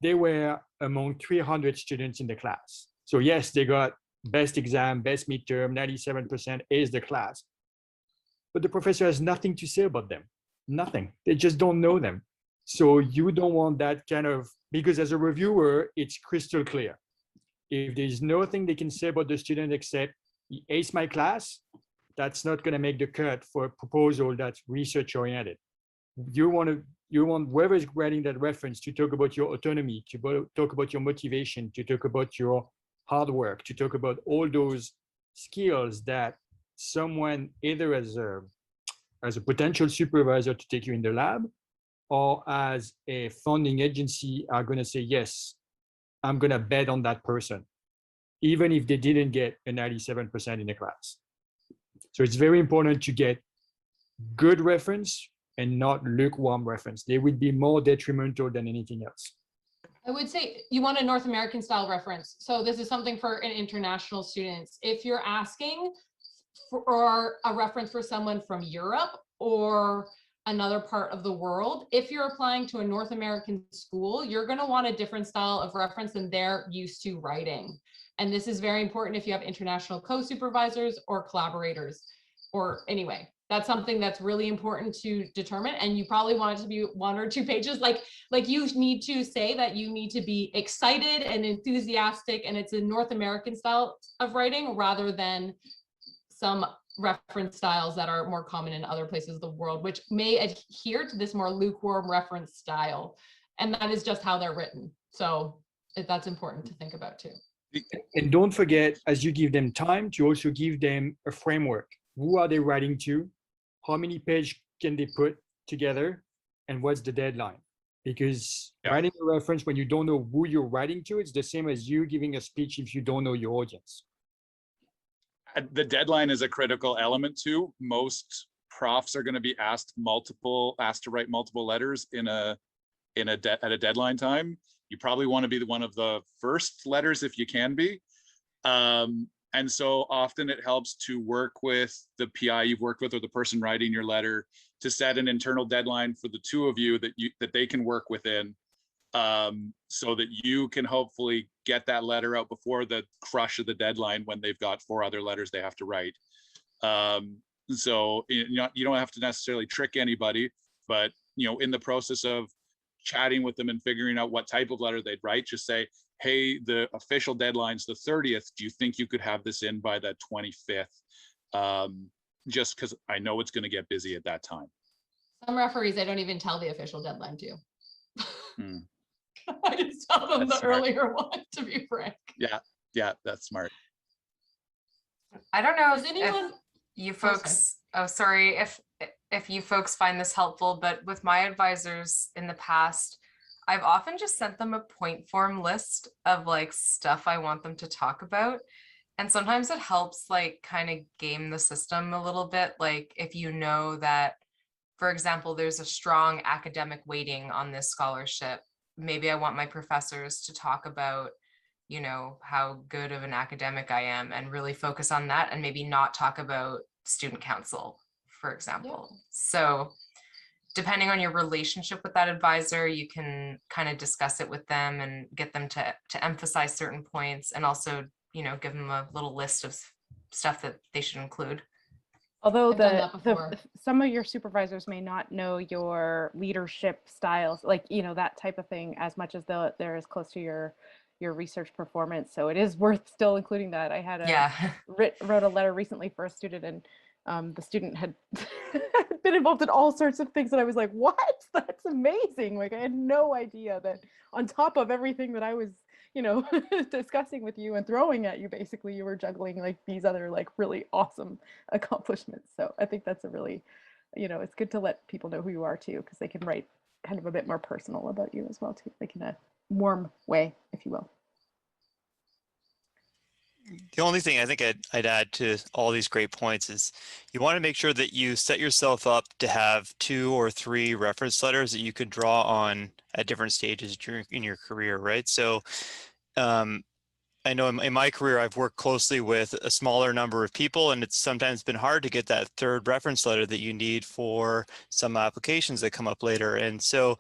they were among 300 students in the class. So yes, they got best exam, best midterm, 97% is the class. But the professor has nothing to say about them, nothing. They just don't know them. So you don't want that kind of, because as a reviewer, it's crystal clear. If there's nothing they can say about the student except he aced my class, that's not going to make the cut for a proposal that's research oriented. You want whoever is writing that reference to talk about your autonomy, to talk about your motivation, to talk about your hard work, to talk about all those skills that someone either as a potential supervisor to take you in the lab, or as a funding agency are going to say, yes, I'm going to bet on that person, even if they didn't get a 97% in the class. So it's very important to get good reference and not lukewarm reference. They would be more detrimental than anything else. I would say you want a North American style reference. So this is something for an international students. If you're asking for a reference for someone from Europe or another part of the world, if you're applying to a North American school, you're going to want a different style of reference than they're used to writing. And this is very important if you have international co-supervisors or collaborators, or anyway, that's something that's really important to determine. And you probably want it to be 1 or 2 pages. Like you need to say that you need to be excited and enthusiastic, and it's a North American style of writing rather than some reference styles that are more common in other places of the world, which may adhere to this more lukewarm reference style. And that is just how they're written. So that's important to think about too. And don't forget, as you give them time, to also give them a framework. Who are they writing to? How many pages can they put together? And what's the deadline? Because writing a reference when you don't know who you're writing to, it's the same as you giving a speech if you don't know your audience. The deadline is a critical element too. Most profs are going to be asked to write multiple letters at a deadline time. You probably want to be one of the first letters if you can be. And so often it helps to work with the PI you've worked with or the person writing your letter to set an internal deadline for the two of you that they can work within, so that you can hopefully get that letter out before the crush of the deadline when they've got 4 other letters they have to write. So you don't have to necessarily trick anybody, but in the process of chatting with them and figuring out what type of letter they'd write, just say, hey, the official deadline's the 30th. Do you think you could have this in by the 25th? Just because I know it's going to get busy at that time. Some referees, I don't even tell the official deadline to. Hmm. I just tell them That's the smart. earlier one, to be frank. Yeah, that's smart. I don't know Does if anyone? you folks, if you folks find this helpful, but with my advisors in the past, I've often just sent them a point form list of like stuff I want them to talk about. And sometimes it helps like kind of game the system a little bit. Like if you know that, for example, there's a strong academic weighting on this scholarship, maybe I want my professors to talk about, how good of an academic I am and really focus on that and maybe not talk about student council, for example. Yeah. So depending on your relationship with that advisor, you can kind of discuss it with them and get them to emphasize certain points, and also, give them a little list of stuff that they should include. Although some of your supervisors may not know your leadership styles, like, that type of thing, as much as they're as close to your research performance. So it is worth still including that. I had wrote a letter recently for a student, and the student had been involved in all sorts of things. And I was like, what? That's amazing. Like, I had no idea that on top of everything that I was, discussing with you and throwing at you, basically, you were juggling like these other like really awesome accomplishments. So I think that's a really, it's good to let people know who you are too, because they can write kind of a bit more personal about you as well too, like in a warm way, if you will. The only thing I think I'd add to all these great points is you want to make sure that you set yourself up to have 2 or 3 reference letters that you could draw on at different stages in your career, right? So I know in my career, I've worked closely with a smaller number of people, and it's sometimes been hard to get that 3rd reference letter that you need for some applications that come up later. And so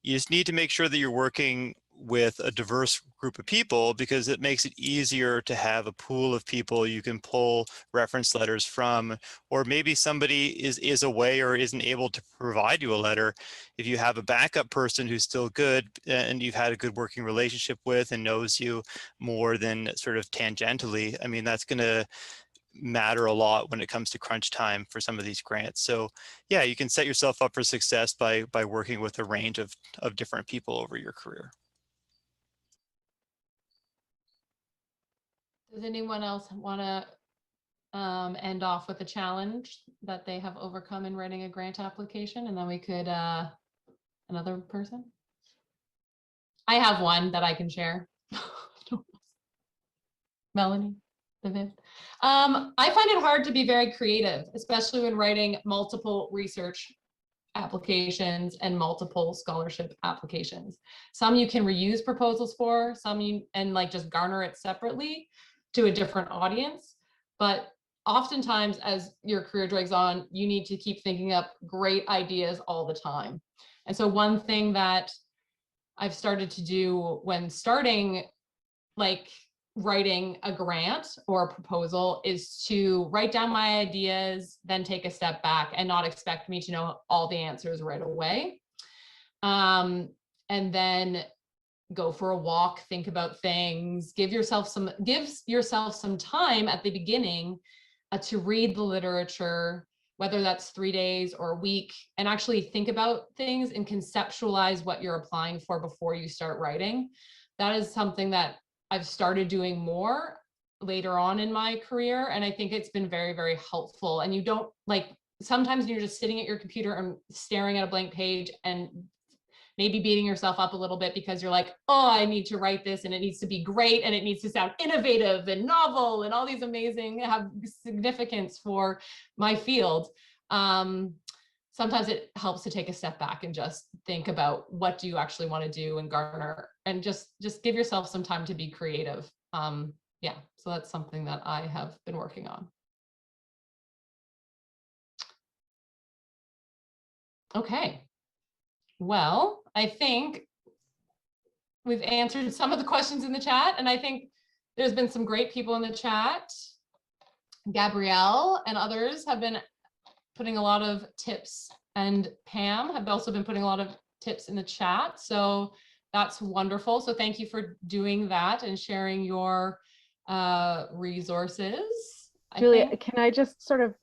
you just need to make sure that you're working with a diverse group of people, because it makes it easier to have a pool of people you can pull reference letters from. Or maybe somebody is away or isn't able to provide you a letter. If you have a backup person who's still good and you've had a good working relationship with and knows you more than sort of tangentially, I mean, that's going to matter a lot when it comes to crunch time for some of these grants. So yeah, you can set yourself up for success by working with a range of different people over your career. Does anyone else want to end off with a challenge that they have overcome in writing a grant application? And then we could, another person? I have one that I can share. Melanie, Vivian. I find it hard to be very creative, especially when writing multiple research applications and multiple scholarship applications. Some you can reuse proposals for, some and like just garner it separately to a different audience. But oftentimes as your career drags on, you need to keep thinking up great ideas all the time. And so one thing that I've started to do when starting like writing a grant or a proposal is to write down my ideas, then take a step back and not expect me to know all the answers right away. And then go for a walk, think about things, give yourself some time at the beginning to read the literature, whether that's 3 days or a week, and actually think about things and conceptualize what you're applying for before you start writing. That is something that I've started doing more later on in my career. And I think it's been very, very helpful. And you don't like, sometimes you're just sitting at your computer and staring at a blank page and maybe beating yourself up a little bit because you're like, oh, I need to write this and it needs to be great and it needs to sound innovative and novel and all these amazing, have significance for my field. Sometimes it helps to take a step back and just think about what do you actually want to do and garner, and just give yourself some time to be creative. Yeah, so that's something that I have been working on. Okay. Well, I think we've answered some of the questions in the chat, and I think there's been some great people in the chat. Gabrielle and others have been putting a lot of tips, and Pam have also been putting a lot of tips in the chat. So that's wonderful. So thank you for doing that and sharing your resources. Julia, can I just sort of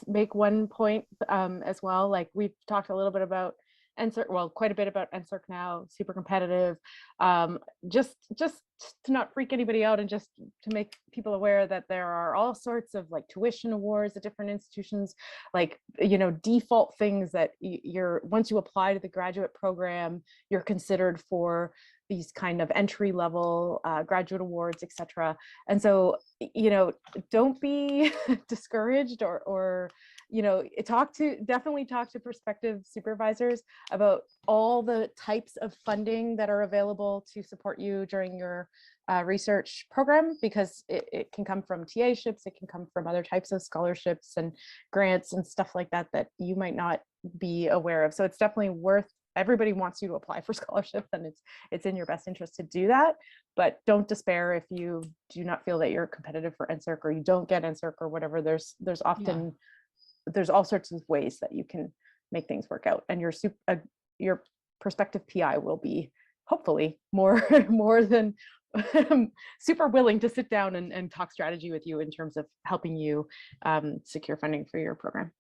make one point as well? Like we've talked a little bit about NSERC, well, quite a bit about NSERC now, super competitive. Just to not freak anybody out and just to make people aware that there are all sorts of like tuition awards at different institutions, like, you know, default things that you're, once you apply to the graduate program, you're considered for these kind of entry level graduate awards, etc. And so, you know, don't be discouraged or you know, definitely talk to prospective supervisors about all the types of funding that are available to support you during your research program, because it can come from TA-ships, it can come from other types of scholarships and grants and stuff like that that you might not be aware of. So it's definitely worth, everybody wants you to apply for scholarships, and it's in your best interest to do that. But don't despair if you do not feel that you're competitive for NSERC or you don't get NSERC or whatever. There's often there's all sorts of ways that you can make things work out, and your prospective PI will be hopefully more than super willing to sit down and talk strategy with you in terms of helping you secure funding for your program.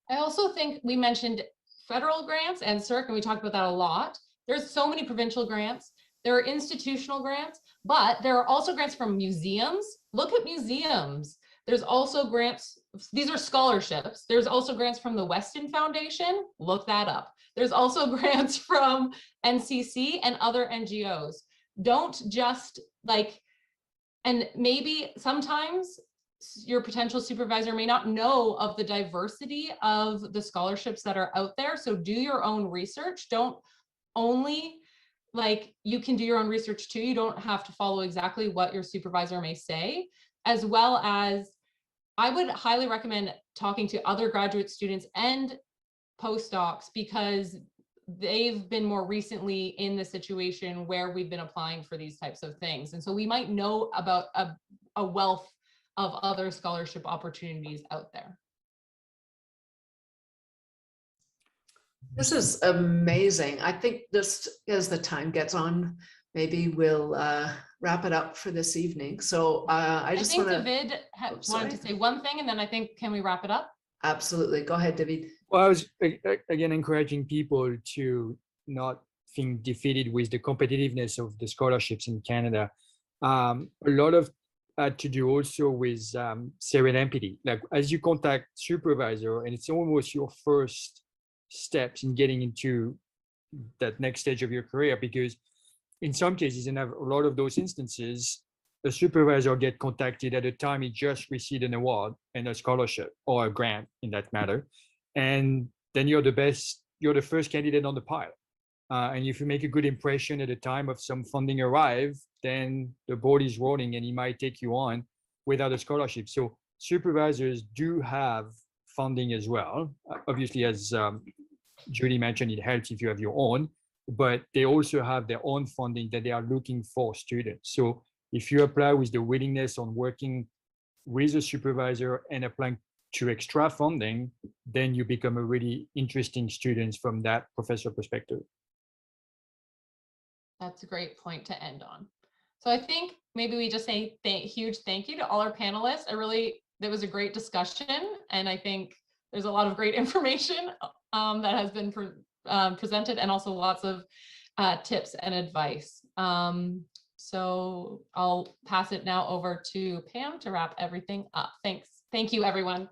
I also think we mentioned federal grants and NSERC, and we talked about that a lot. There's so many provincial grants. There are institutional grants, but there are also grants from museums. Look at museums. There's also grants, these are scholarships. There's also grants from the Weston Foundation, look that up. There's also grants from NCC and other NGOs. Don't just like, and maybe sometimes your potential supervisor may not know of the diversity of the scholarships that are out there. So do your own research. Don't only, like, you can do your own research too. You don't have to follow exactly what your supervisor may say, as well as I would highly recommend talking to other graduate students and postdocs, because they've been more recently in the situation where we've been applying for these types of things. And so we might know about a wealth of other scholarship opportunities out there. This is amazing. I think just as the time gets on, maybe we'll wrap it up for this evening. So I just want to. David wanted to say one thing, and then I think, can we wrap it up? Absolutely. Go ahead, David. Well, I was again encouraging people to not think defeated with the competitiveness of the scholarships in Canada. A lot of to do also with serendipity. Like as you contact supervisor, and it's almost your first steps in getting into that next stage of your career, because in some cases, in a lot of those instances, the supervisor get contacted at a time he just received an award and a scholarship or a grant in that matter. And then you're the first candidate on the pile. And if you make a good impression at the time of some funding arrive, then the board is rolling and he might take you on without a scholarship. So supervisors do have funding as well. Obviously, as Judy mentioned, it helps if you have your own, but they also have their own funding that they are looking for students. So if you apply with the willingness on working with a supervisor and applying to extra funding, then you become a really interesting student from that professor perspective. That's a great point to end on. So I think maybe we just say huge thank you to all our panelists. That was a great discussion. And I think there's a lot of great information that has been presented, and also lots of tips and advice. So I'll pass it now over to Pam to wrap everything up. Thanks. Thank you, everyone.